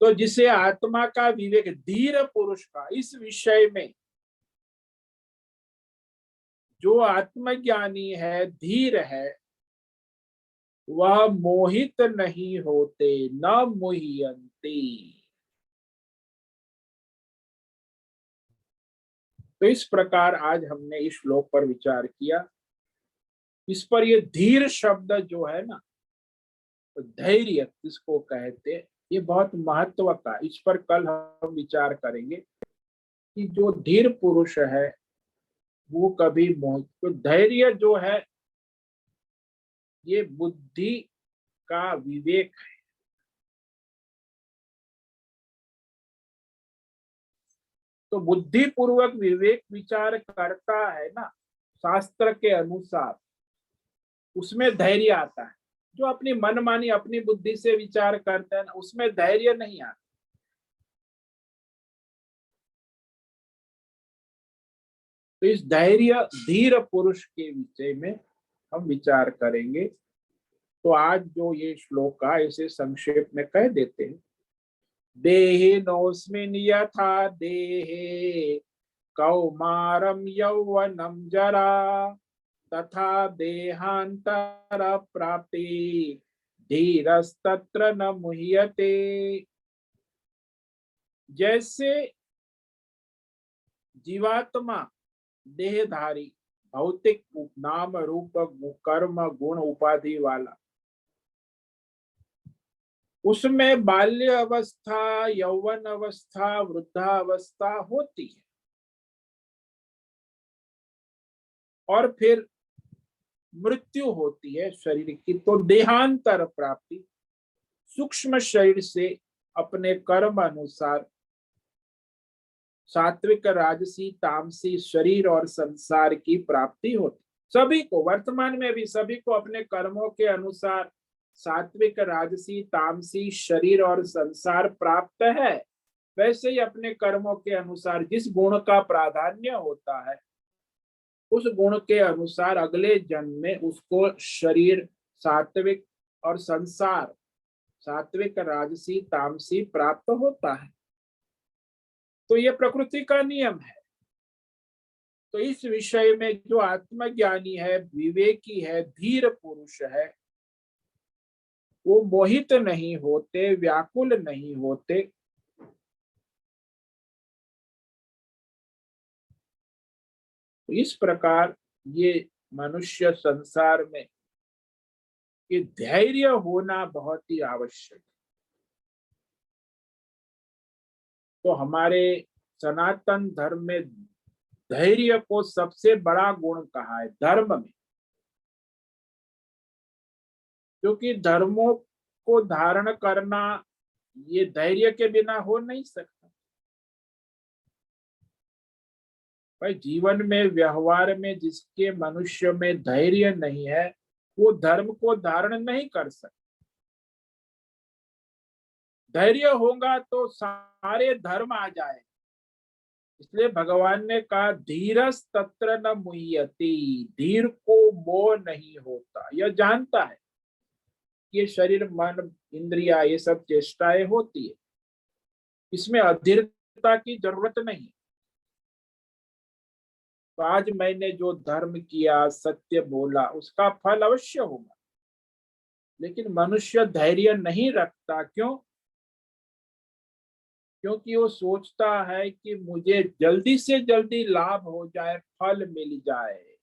तो जिसे आत्मा का विवेक, धीर पुरुष का इस विषय में, जो आत्मज्ञानी है, धीर है, वह मोहित नहीं होते, न मुह्यन्ति। तो इस प्रकार आज हमने इस श्लोक पर विचार किया। इस पर ये धीर शब्द जो है ना, तो धैर्य किसको कहते, ये बहुत महत्व का, इस पर कल हम विचार करेंगे कि जो धीर पुरुष है वो कभी मोहित, तो धैर्य जो है ये बुद्धि का विवेक है। तो बुद्धि पूर्वक विवेक विचार करता है ना, शास्त्र के अनुसार, उसमें धैर्य आता है। जो अपनी मनमानी अपनी बुद्धि से विचार करते हैं ना, उसमें धैर्य नहीं आता। तो इस धैर्य धीर पुरुष के विषय में हम विचार करेंगे। तो आज जो ये श्लोक का इसे संक्षेप में कह देते हैं। देहिनोऽस्मिन् यथा देहे कौमारं यौवनं जरा तथा देहांतर प्राप्ति धीरस्तत्र न मुह्यते। जैसे जीवात्मा देहधारी भौतिक नाम रूप कर्म गुण उपाधि वाला, उसमें बाल्य अवस्था, यौवन अवस्था, वृद्धावस्था होती है, और फिर मृत्यु होती है शरीर की। तो देहांतर प्राप्ति, सूक्ष्म शरीर से अपने कर्म अनुसार सात्विक राजसी तामसी शरीर और संसार की प्राप्ति होती। सभी को वर्तमान में भी सभी को अपने कर्मों के अनुसार सात्विक राजसी तामसी शरीर और संसार प्राप्त है। वैसे ही अपने कर्मों के अनुसार जिस गुण का प्राधान्य होता है, उस गुण के अनुसार अगले जन्म में उसको शरीर सात्विक और संसार सात्विक राजसी तामसी प्राप्त होता है। तो ये प्रकृति का नियम है। तो इस विषय में जो आत्मज्ञानी है, विवेकी है, धीर पुरुष है, वो मोहित नहीं होते, व्याकुल नहीं होते। तो इस प्रकार ये मनुष्य संसार में ये धैर्य होना बहुत ही आवश्यक है। तो हमारे सनातन धर्म में धैर्य को सबसे बड़ा गुण कहा है धर्म में, क्योंकि धर्मों को धारण करना ये धैर्य के बिना हो नहीं सकता। भाई जीवन में, व्यवहार में जिसके मनुष्य में धैर्य नहीं है, वो धर्म को धारण नहीं कर सकता। धैर्य होगा तो सारे धर्म आ जाए। इसलिए भगवान ने कहा धीरस तत्र न मुह्यति, धीर को मोह नहीं होता। यह जानता है ये शरीर, मन, इंद्रिया, ये सब चेष्टाएं होती है, इसमें अधीरता की जरूरत नहीं है। तो आज मैंने जो धर्म किया, सत्य बोला, उसका फल अवश्य होगा, लेकिन मनुष्य धैर्य नहीं रखता। क्यों? क्योंकि वो सोचता है कि मुझे जल्दी से जल्दी लाभ हो जाए, फल मिल जाए,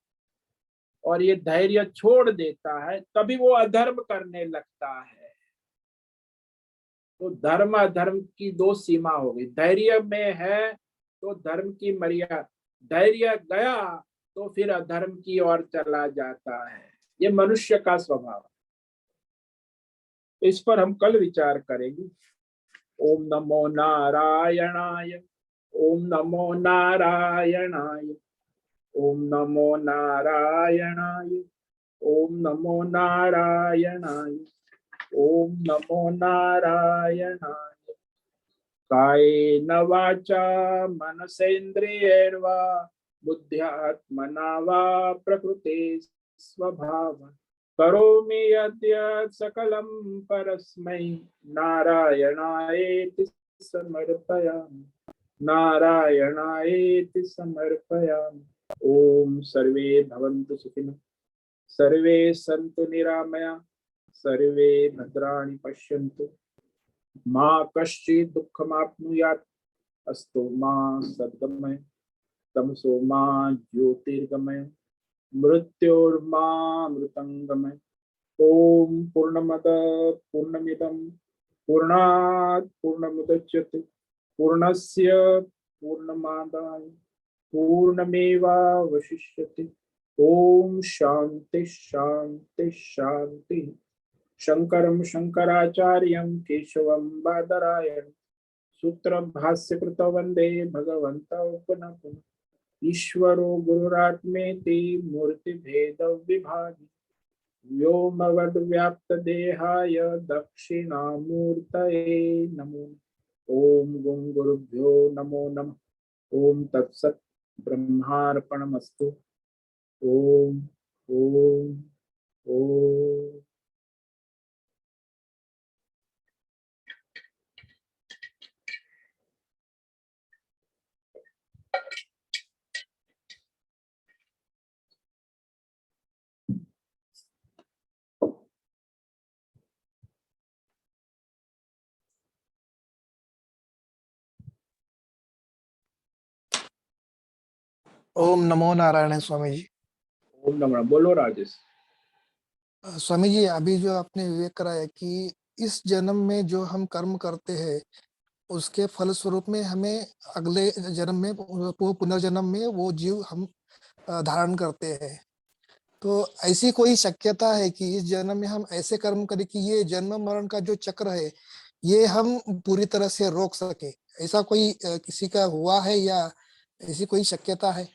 और ये धैर्य छोड़ देता है, तभी वो अधर्म करने लगता है। तो धर्म अधर्म की दो सीमा हो गई। धैर्य में है तो धर्म की मर्यादा, धैर्य गया तो फिर अधर्म की ओर चला जाता है। ये मनुष्य का स्वभाव है। इस पर हम कल विचार करेंगे। ओम नमो नारायणाय, ओम नमो नारायणाय, ओम नमो नारायणाय, ओम नमो नारायणाय, ओम नमो नारायणाय। कायेन वाचा मनसेन्द्रियैर्वा बुद्ध्यात्मना वा प्रकृते स्वभावः करोमि यद्यत् सकलं परस्मै नारायणायेति समर्पयामि, नारायणायेति समर्पयामि। ओम सर्वे भवन्तु सुखिनः, सर्वे सन्तु निरामया, सर्वे भद्राणि पश्यन्तु, माँ कश्चित् दुःखमाप्नुयात्, अस्तु माँ सद्गमय, तमसो माँ ज्योतिर्गमय, मृत्योर्मामृतंगमय। ओम पूर्णमद पूर्णमिदं पूर्णात् पूर्णमुदच्यते पूर्णस्य पूर्णमादाय पूर्णमेवावशिष्यते। ओम शांति शांति शांति। शंकरं शंकराचार्यं केशवं बादरायणं सूत्रं भाष्यकृतौ वन्दे भगवन्तौ पुनः पुनः। ईश्वरो गुरुरात्मेति मूर्तिभेदविभागि व्योमवद्व्याप्तदेहाय दक्षिणामूर्तये नमो। ओम गुं गुरुभ्यो नमो नमः। ओम तत्सत् ब्रह्मार्पणमस्तु। ओम ओम ओम। ओम नमो नारायण स्वामी जी। ओम नमः। बोलो राजेश। स्वामी जी, अभी जो आपने विवेक कराया कि इस जन्म में जो हम कर्म करते हैं उसके फल स्वरूप में हमें अगले जन्म में, वो पुनर्जन्म में वो जीव हम धारण करते हैं। तो ऐसी कोई शक्यता है कि इस जन्म में हम ऐसे कर्म करें कि ये जन्म मरण का जो चक्र है ये हम पूरी तरह से रोक सके? ऐसा कोई किसी का हुआ है या ऐसी कोई शक्यता है?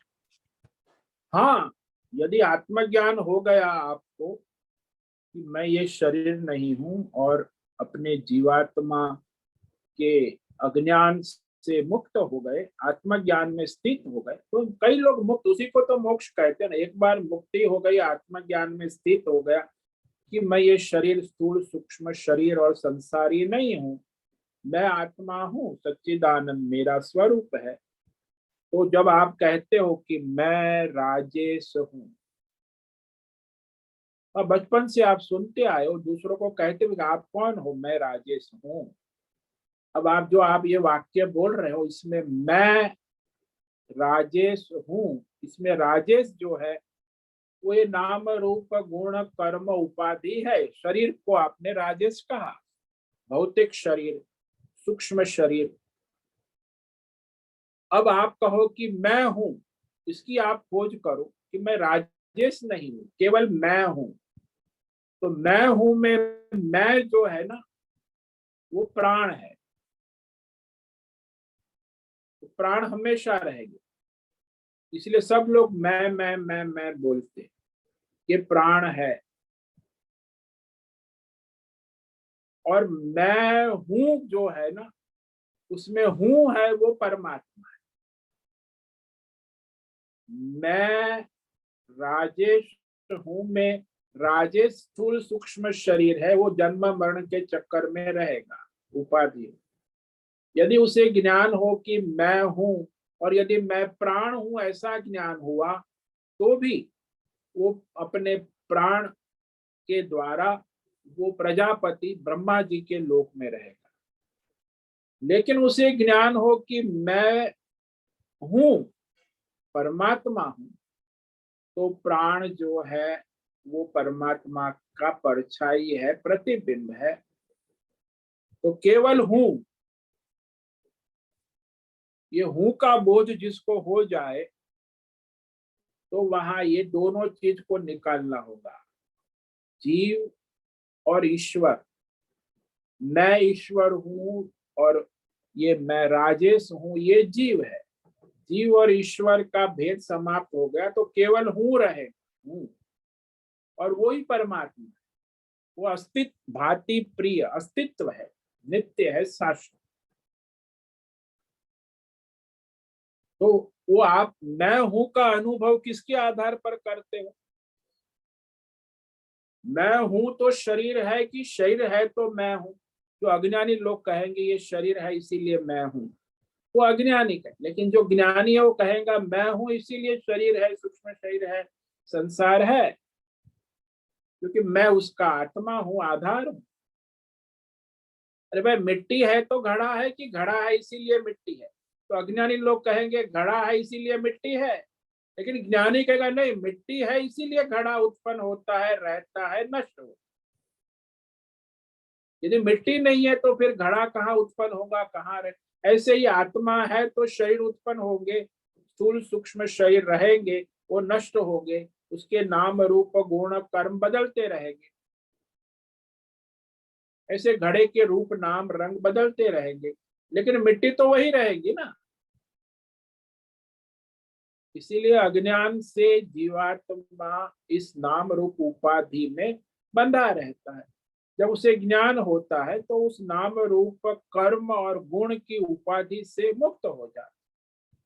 हाँ, यदि आत्मज्ञान हो गया आपको कि मैं ये शरीर नहीं हूँ और अपने जीवात्मा के अज्ञान से मुक्त हो गए, आत्मज्ञान में स्थित हो गए, तो कई लोग मुक्त, उसी को तो मोक्ष कहते हैं ना। एक बार मुक्ति हो गई, आत्मज्ञान में स्थित हो गया कि मैं ये शरीर, स्थूल सूक्ष्म शरीर और संसारी नहीं हूँ, मैं आत्मा हूँ, सच्चिदानंद मेरा स्वरूप है। तो जब आप कहते हो कि मैं राजेश हूं, और बचपन से आप सुनते आए हो दूसरों को कहते हुए कि आप कौन हो, मैं राजेश हूं। अब आप ये वाक्य बोल रहे हो, इसमें मैं राजेश हूं, इसमें राजेश जो है वो ये नाम रूप गुण कर्म उपाधि है। शरीर को आपने राजेश कहा, भौतिक शरीर, सूक्ष्म शरीर। अब आप कहो कि मैं हूं, इसकी आप खोज करो कि मैं राजेश नहीं हूं, केवल मैं हूं। तो मैं हूं में मैं जो है ना वो प्राण है, तो प्राण हमेशा रहेंगे। इसलिए सब लोग मैं बोलते हैं। ये प्राण है, और मैं हूं जो है ना, उसमें हूं है वो परमात्मा है। मैं राजेश हूं में राजेश स्थूल सूक्ष्म शरीर है, वो जन्म मरण के चक्कर में रहेगा, उपाधि। यदि उसे ज्ञान हो कि मैं हूं, और यदि मैं प्राण हूं ऐसा ज्ञान हुआ, तो भी वो अपने प्राण के द्वारा वो प्रजापति ब्रह्मा जी के लोक में रहेगा। लेकिन उसे ज्ञान हो कि मैं हूं, परमात्मा हूं, तो प्राण जो है वो परमात्मा का परछाई है, प्रतिबिंब है। तो केवल हूं, ये हूं का बोझ जिसको हो जाए, तो वहां ये दोनों चीज को निकालना होगा, जीव और ईश्वर। मैं ईश्वर हूं, और ये मैं राजेश हूं, ये जीव है। जीव और ईश्वर का भेद समाप्त हो गया, तो केवल हूं रहे, हूं, और वो ही परमात्मा है। वो अस्तित्व, भांति प्रिय अस्तित्व है, नित्य है, शाश्वत। तो वो आप मैं हूं का अनुभव किसके आधार पर करते हो? मैं हूं तो शरीर है, कि शरीर है तो मैं हूं? जो अज्ञानी लोग कहेंगे ये शरीर है इसीलिए मैं हूं, वो अज्ञानी है। लेकिन जो ज्ञानी है वो कहेगा मैं हूं इसीलिए शरीर है, सूक्ष्म शरीर है, संसार है, क्योंकि मैं उसका आत्मा हूं, आधार हूं। अरे भाई, मिट्टी है तो घड़ा है, कि घड़ा है इसीलिए मिट्टी है? तो अज्ञानी लोग कहेंगे घड़ा है इसीलिए मिट्टी है, लेकिन ज्ञानी कहेगा नहीं, मिट्टी है इसीलिए घड़ा उत्पन्न होता है, रहता है, नष्ट होता है। यदि मिट्टी नहीं है तो फिर घड़ा कहाँ उत्पन्न होगा, कहाँ रहे? ऐसे ही आत्मा है तो शरीर उत्पन्न होंगे, स्थूल सूक्ष्म शरीर रहेंगे, वो नष्ट होंगे, उसके नाम रूप गुण कर्म बदलते रहेंगे। ऐसे घड़े के रूप नाम रंग बदलते रहेंगे, लेकिन मिट्टी तो वही रहेगी ना। इसीलिए अज्ञान से जीवात्मा इस नाम रूप उपाधि में बंधा रहता है। जब उसे ज्ञान होता है तो उस नाम रूप कर्म और गुण की उपाधि से मुक्त हो जाता है।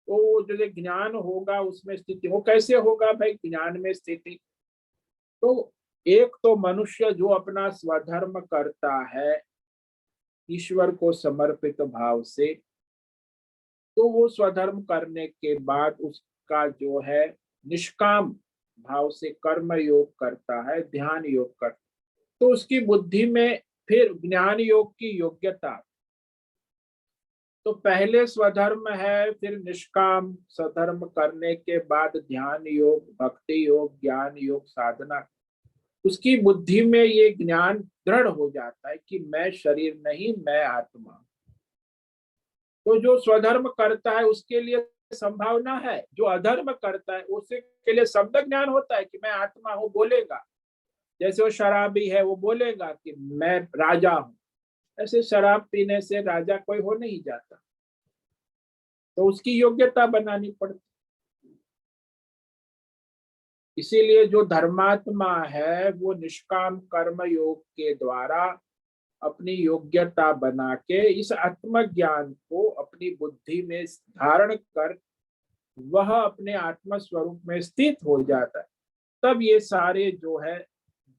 तो वो जो ज्ञान होगा उसमें स्थिति, वो कैसे होगा भाई ज्ञान में स्थिति? तो एक तो मनुष्य जो अपना स्वधर्म करता है ईश्वर को समर्पित भाव से, तो वो स्वधर्म करने के बाद उसका जो है निष्काम भाव से कर्म योग करता है, ध्यान योग करता है, तो उसकी बुद्धि में फिर ज्ञान योग की योग्यता। तो पहले स्वधर्म है, फिर निष्काम स्वधर्म करने के बाद ध्यान योग, भक्ति योग, ज्ञान योग साधना। उसकी बुद्धि में ये ज्ञान दृढ़ हो जाता है कि मैं शरीर नहीं, मैं आत्मा। तो जो स्वधर्म करता है उसके लिए संभावना है, जो अधर्म करता है उसके लिए शब्द ज्ञान होता है कि मैं आत्मा हूं, बोलेगा। जैसे वो शराबी है, वो बोलेगा कि मैं राजा हूं। ऐसे शराब पीने से राजा कोई हो नहीं जाता, तो उसकी योग्यता बनानी पड़ती। इसीलिए जो धर्मात्मा है वो निष्काम कर्म योग के द्वारा अपनी योग्यता बना के इस आत्मज्ञान को अपनी बुद्धि में धारण कर वह अपने आत्म स्वरूप में स्थित हो जाता है। तब ये सारे जो है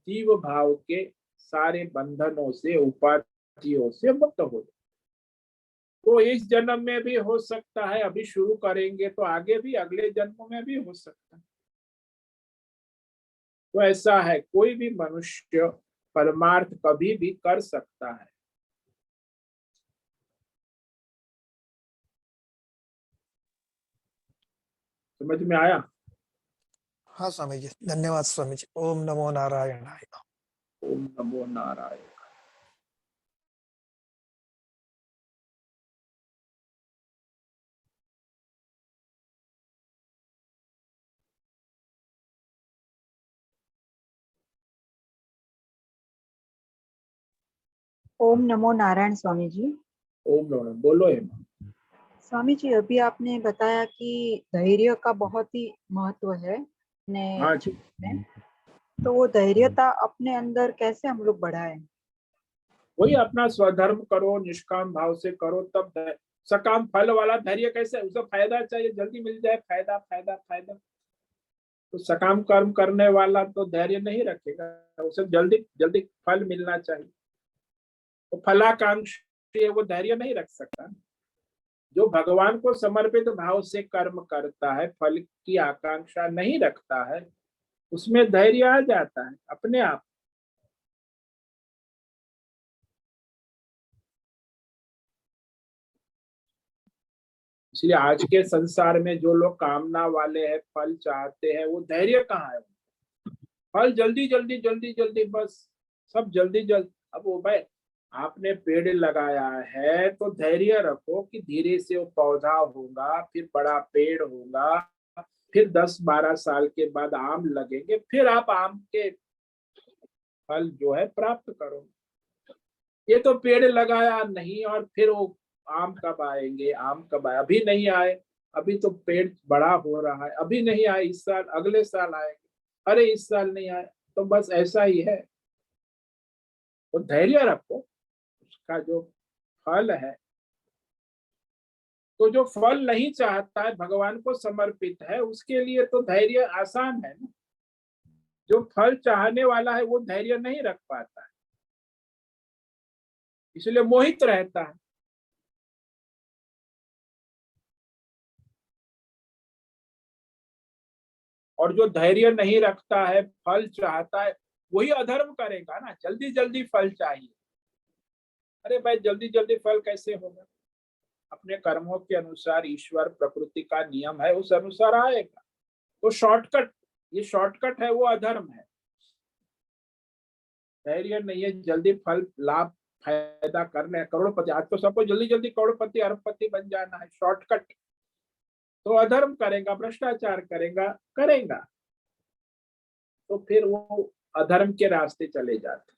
जीव भाव के सारे बंधनों से, उपाधियों से मुक्त हो जाते। तो इस जन्म में भी हो सकता है, अभी शुरू करेंगे तो आगे भी अगले जन्म में भी हो सकता है। तो ऐसा है, कोई भी मनुष्य परमार्थ कभी भी कर सकता है। समझ में आया? हाँ स्वामी जी, धन्यवाद स्वामी जी। ओम नमो नारायणाय। ओम नमो नारायण। ओम नमो नारायण स्वामी जी। ओम नमो, बोलो हेमा। स्वामी जी, अभी आपने बताया कि धैर्य का बहुत ही महत्व है अपने हाँ जी, जीवन में। तो वो धैर्यता अपने अंदर कैसे हम लोग बढ़ाएं? वही अपना स्वधर्म करो, निष्काम भाव से करो, तब सकाम फल वाला धैर्य कैसे? उसे फायदा चाहिए, जल्दी मिल जाए, फायदा फायदा फायदा। तो सकाम कर्म करने वाला तो धैर्य नहीं रखेगा, उसे जल्दी जल्दी फल मिलना चाहिए। तो फलाकांक्षी है, वो धैर्य नहीं रख सकता। जो भगवान को समर्पित भाव से कर्म करता है, फल की आकांक्षा नहीं रखता है, उसमें धैर्य आ जाता है अपने आप। इसलिए आज के संसार में जो लोग कामना वाले हैं, फल चाहते हैं, वो धैर्य कहाँ है? फल जल्दी जल्दी जल्दी जल्दी, बस सब जल्दी जल्दी। अब वो भाई, आपने पेड़ लगाया है तो धैर्य रखो कि धीरे से वो पौधा होगा, फिर बड़ा पेड़ होगा, फिर 10-12 साल के बाद आम लगेंगे, फिर आप आम के फल जो है प्राप्त करो। ये तो पेड़ लगाया नहीं और फिर वो आम कब आएंगे, आम कब आए, अभी नहीं आए, अभी तो पेड़ बड़ा हो रहा है, अभी नहीं आए, इस साल अगले साल आएंगे, अरे इस साल नहीं आए। तो बस ऐसा ही है। तो धैर्य रखो, उसका जो फल है, तो जो फल नहीं चाहता है, भगवान को समर्पित है, उसके लिए तो धैर्य आसान है ना। जो फल चाहने वाला है वो धैर्य नहीं रख पाता है, इसलिए मोहित रहता है। और जो धैर्य नहीं रखता है, फल चाहता है, वही अधर्म करेगा ना। जल्दी जल्दी फल चाहिए, अरे भाई जल्दी जल्दी फल कैसे होगा? अपने कर्मों के अनुसार ईश्वर प्रकृति का नियम है, उस अनुसार आएगा। तो शॉर्टकट, ये शॉर्टकट है, वो अधर्म है। धैर्य नहीं है, जल्दी फल लाभ फायदा करने, करोड़पति, आज तो सबको जल्दी जल्दी करोड़पति अरबपति बन जाना है, शॉर्टकट। तो अधर्म करेगा, भ्रष्टाचार करेगा, करेगा, तो फिर वो अधर्म के रास्ते चले जाते।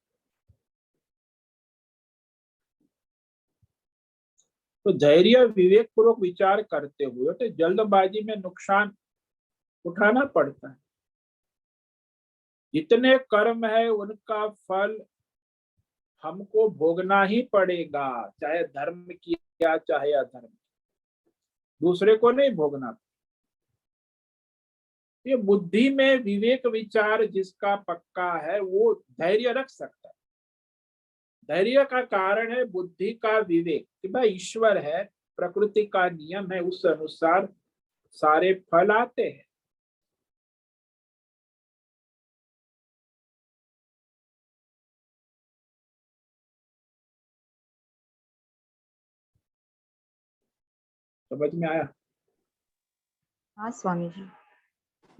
तो धैर्य विवेक पूर्वक विचार करते हुए तो जल्दबाजी में नुकसान उठाना पड़ता है। जितने कर्म है उनका फल हमको भोगना ही पड़ेगा, चाहे धर्म किया चाहे अधर्म, दूसरे को नहीं भोगना। ये बुद्धि में विवेक विचार जिसका पक्का है वो धैर्य रख सकता है। धैर्य का कारण है बुद्धि का विवेक कि भाई ईश्वर है, प्रकृति का नियम है, उस अनुसार सारे फल आते हैं। समझ में आया? हाँ स्वामी जी,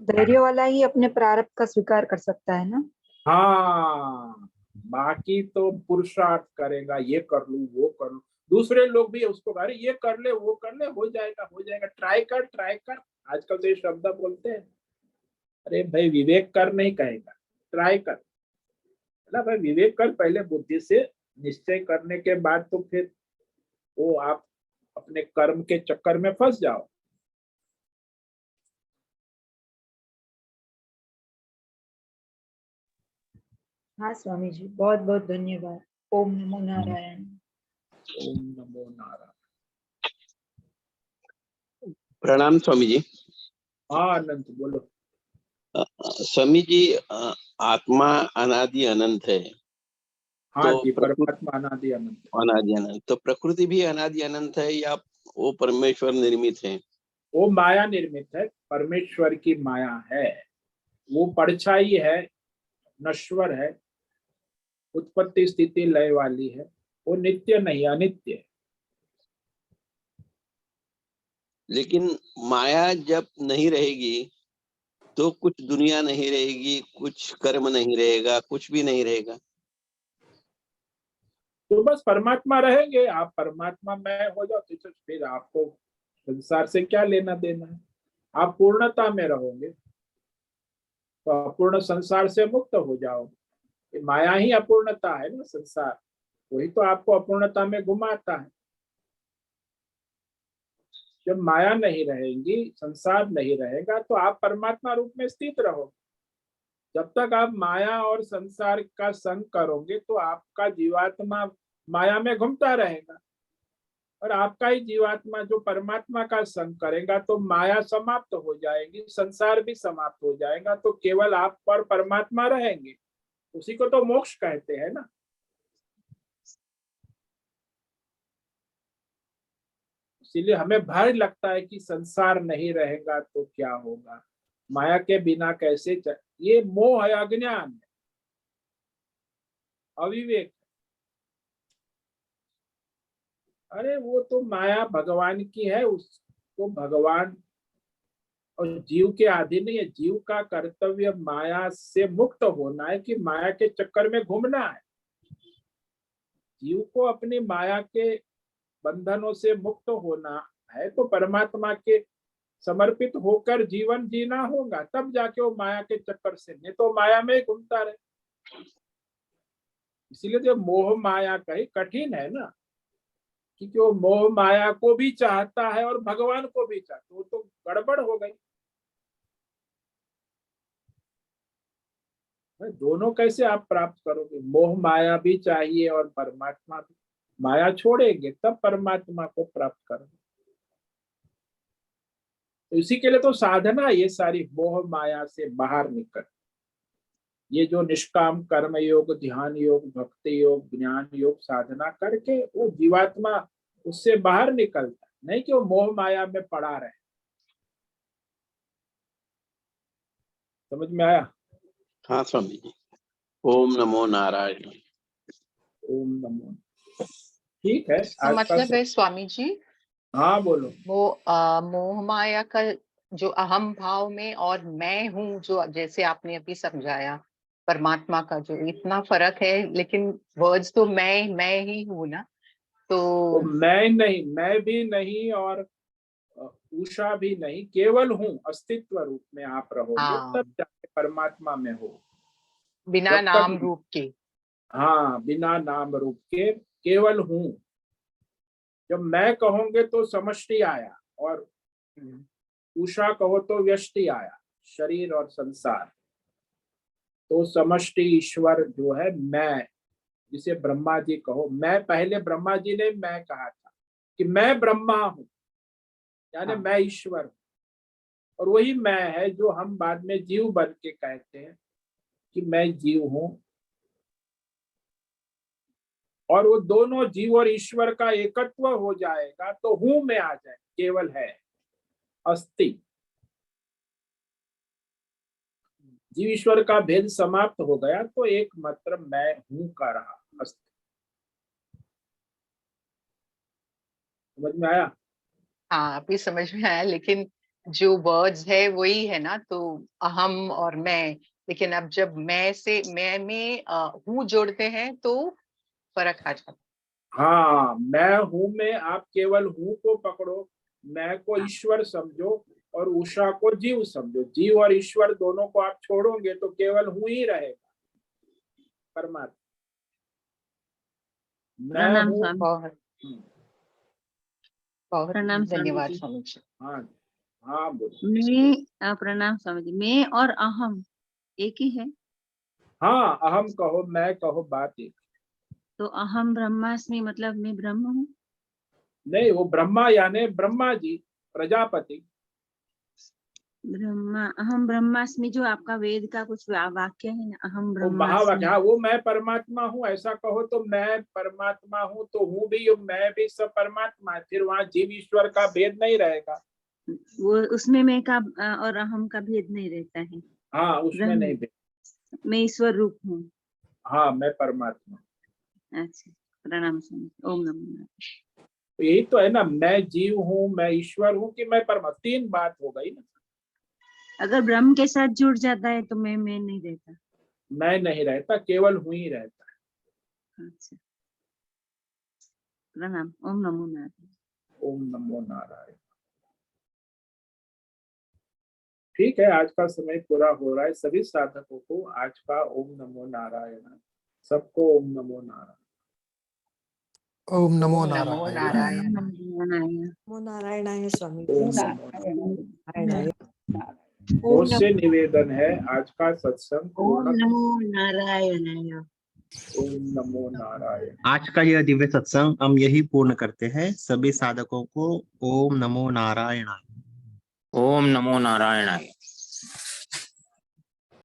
धैर्य वाला ही अपने प्रारब्ध का स्वीकार कर सकता है ना। हाँ, बाकी तो पुरुषार्थ करेगा, ये कर लूं वो कर लूं, दूसरे लोग भी उसको अरे ये कर ले वो कर ले, हो जाएगा हो जाएगा, ट्राई कर ट्राई कर। आजकल तो ये शब्द बोलते हैं। अरे भाई विवेक कर नहीं कहेगा, ट्राई कर ना भाई, विवेक कर पहले, बुद्धि से निश्चय करने के बाद तो फिर वो आप अपने कर्म के चक्कर में फंस जाओ। हाँ स्वामी जी, बहुत बहुत धन्यवाद। ओम नमो नारायण। ओम नमो नारायण। प्रणाम स्वामी जी। हाँ अनंत, बोलो। स्वामी जी, आत्मा अनादि अनंत है, हाँ तो जी, परमात्मा अनादि अनंत। अनादि अनंत, तो प्रकृति भी अनादि अनंत है या वो परमेश्वर निर्मित है? वो माया निर्मित है, परमेश्वर की माया है। वो परछाई है, नश्वर है, उत्पत्ति स्थिति लय वाली है। वो नित्य नहीं, अनित्य है। लेकिन माया जब नहीं रहेगी तो कुछ दुनिया नहीं रहेगी, कुछ कर्म नहीं रहेगा, कुछ भी नहीं रहेगा। तो बस परमात्मा रहेंगे, आप परमात्मा में हो जाओ तो फिर आपको संसार से क्या लेना देना है। आप पूर्णता में रहोगे तो अपूर्ण संसार से मुक्त हो जाओगे। ये माया ही अपूर्णता है ना, संसार वही तो आपको अपूर्णता में घुमाता है। जब माया नहीं रहेगी, संसार नहीं रहेगा, तो आप परमात्मा रूप में स्थित रहोगे। जब तक आप माया और संसार का संग करोगे तो आपका जीवात्मा माया में घूमता रहेगा, और आपका ही जीवात्मा जो परमात्मा का संग करेगा तो माया समाप्त हो जाएगी, संसार भी समाप्त हो जाएगा, तो केवल आप पर परमात्मा रहेंगे। उसी को तो मोक्ष कहते हैं ना। इसीलिए हमें भय लगता है कि संसार नहीं रहेगा तो क्या होगा, माया के बिना कैसे ये मोह है, अज्ञान है, अविवेक। अरे वो तो माया भगवान की है, उसको भगवान और जीव के अधीन नहीं है। जीव का कर्तव्य माया से मुक्त होना है कि माया के चक्कर में घूमना है। जीव को अपनी माया के बंधनों से मुक्त होना है तो परमात्मा के समर्पित होकर जीवन जीना होगा, तब जाके वो माया के चक्कर से, नहीं तो माया में ही घूमता रहे। इसीलिए जो मोह माया कही कठिन है ना, क्योंकि वो मोह माया को भी चाहता है और भगवान को भी चाहता है, वो तो गड़बड़ हो गई। दोनों कैसे आप प्राप्त करोगे? मोह माया भी चाहिए और परमात्मा भी। माया छोड़ेंगे तब परमात्मा को प्राप्त करोगे। तो इसी के लिए तो साधना, ये सारी मोह माया से बाहर निकल, ये जो निष्काम कर्म योग, ध्यान योग, भक्ति योग, ज्ञान योग साधना करके वो जीवात्मा उससे बाहर निकलता है, नहीं कि वो मोह माया में पड़ा रहे। समझ में आया? हाँ स्वामी जी। ओम नमो नारायण। ओम नमो। ठीक है, इसका आज का मतलब है स्वामी जी, हाँ बोलो। वो मोह माया का जो अहम भाव में और मैं हूँ, जो जैसे आपने अभी समझाया, परमात्मा का जो इतना फर्क है, लेकिन वर्ड्स तो मैं ही हूँ ना, तो तो मैं नहीं, मैं भी नहीं और उषा भी नहीं, केवल हूँ, अस्तित्व रूप में आप रहोगे हाँ, तब जाके परमात्मा में हो। बिना जब नाम तक, रूप के। हाँ, बिना नाम रूप के केवल हूँ। जब मैं कहोगे तो समष्टि आया, और उषा कहो तो व्यष्टि आया, शरीर और संसार। तो समष्टि ईश्वर जो है मैं, जिसे ब्रह्मा जी कहो, मैं पहले ब्रह्मा जी ने मैं कहा था कि मैं ब्रह्मा हूँ, यानी हाँ, मैं ईश्वर हूँ। और वही मैं है जो हम बाद में जीव बन के कहते हैं कि मैं जीव हूँ। और वो दोनों जीव और ईश्वर का एकत्व हो जाएगा तो हूं में आ जाए, केवल है, अस्ति। जीव ईश्वर का भेद समाप्त हो गया तो एक मात्र मैं हूं का रहा, अस्ति। समझ में आया? हाँ, अभी समझ में आया, लेकिन जो वर्ड्स है वही है ना, तो अहम और मैं। लेकिन अब जब मैं से मैं में हूँ जोड़ते हैं तो फर्क आ जाता हाँ, मैं हूं में आप केवल हूं को पकड़ो, मैं को है। ईश्वर समझो और उषा को जीव समझो। जीव और ईश्वर दोनों को आप छोड़ोगे तो केवल हूं ही रहेगा, परमात्मा। मैं प्रणाम हूँ। स्वामी। बहुत बहुत प्रणाम स्वामी धन्यवाद जी। स्वामी जी। हाँ, हाँ बोलो। प्रणाम स्वामी जी। मैं और अहम एक ही है? हाँ, अहम कहो मैं कहो, बात एक। तो अहम ब्रह्मास्मि मतलब मैं ब्रह्म हूँ? नहीं, वो ब्रह्मा यानी ब्रह्मा जी, प्रजापति। अहम ब्रह्मास्मि, जो आपका वेद का कुछ वाक्य है ना, अहम वो महावाक्य, ब्रह्मास्मि। हाँ, वो मैं परमात्मा हूँ ऐसा कहो तो मैं परमात्मा हूँ तो हूँ भी, मैं भी सब परमात्मा है, फिर वहां जीव ईश्वर का भेद नहीं रहेगा। वो उसमें मैं का और अहम का भेद नहीं रहता है। हाँ, उसमें ब्रह्म, नहीं भेद। मैं ईश्वर रूप हूँ। हाँ, मैं परमात्मा। अच्छा, प्रणाम स्वामी जी। ओम नमो नारायण। तो यही तो है ना, मैं जीव हूँ, मैं ईश्वर हूँ कि मैं परमात्मा, तीन बात हो गई ना। अगर ब्रह्म के साथ जुड़ जाता है तो मैं नहीं रहता। मैं नहीं रहता, केवल हूँ ही रहता है। अच्छा, प्रणाम। ओम नमो नारायण। ओम नमो नारायण। ठीक है, आज का समय पूरा हो रहा है। सभी साधकों को आज का ओम नमो नारायण, सबको ओम नमो नारायण। ओम नमो ओम नमो नारायण। नारायण। नमो नारायणाय स्वामी ओम जी। नमो नारायण। नारायणाय। ओम बहुत से निवेदन है, आज का सत्संग पूर्ण। नमो नारायणाय। ओम नमो नारायण। आज का यह दिव्य सत्संग हम यही पूर्ण करते हैं। सभी साधकों को ओम नमो नारायण। ओम नमो नारायणाय।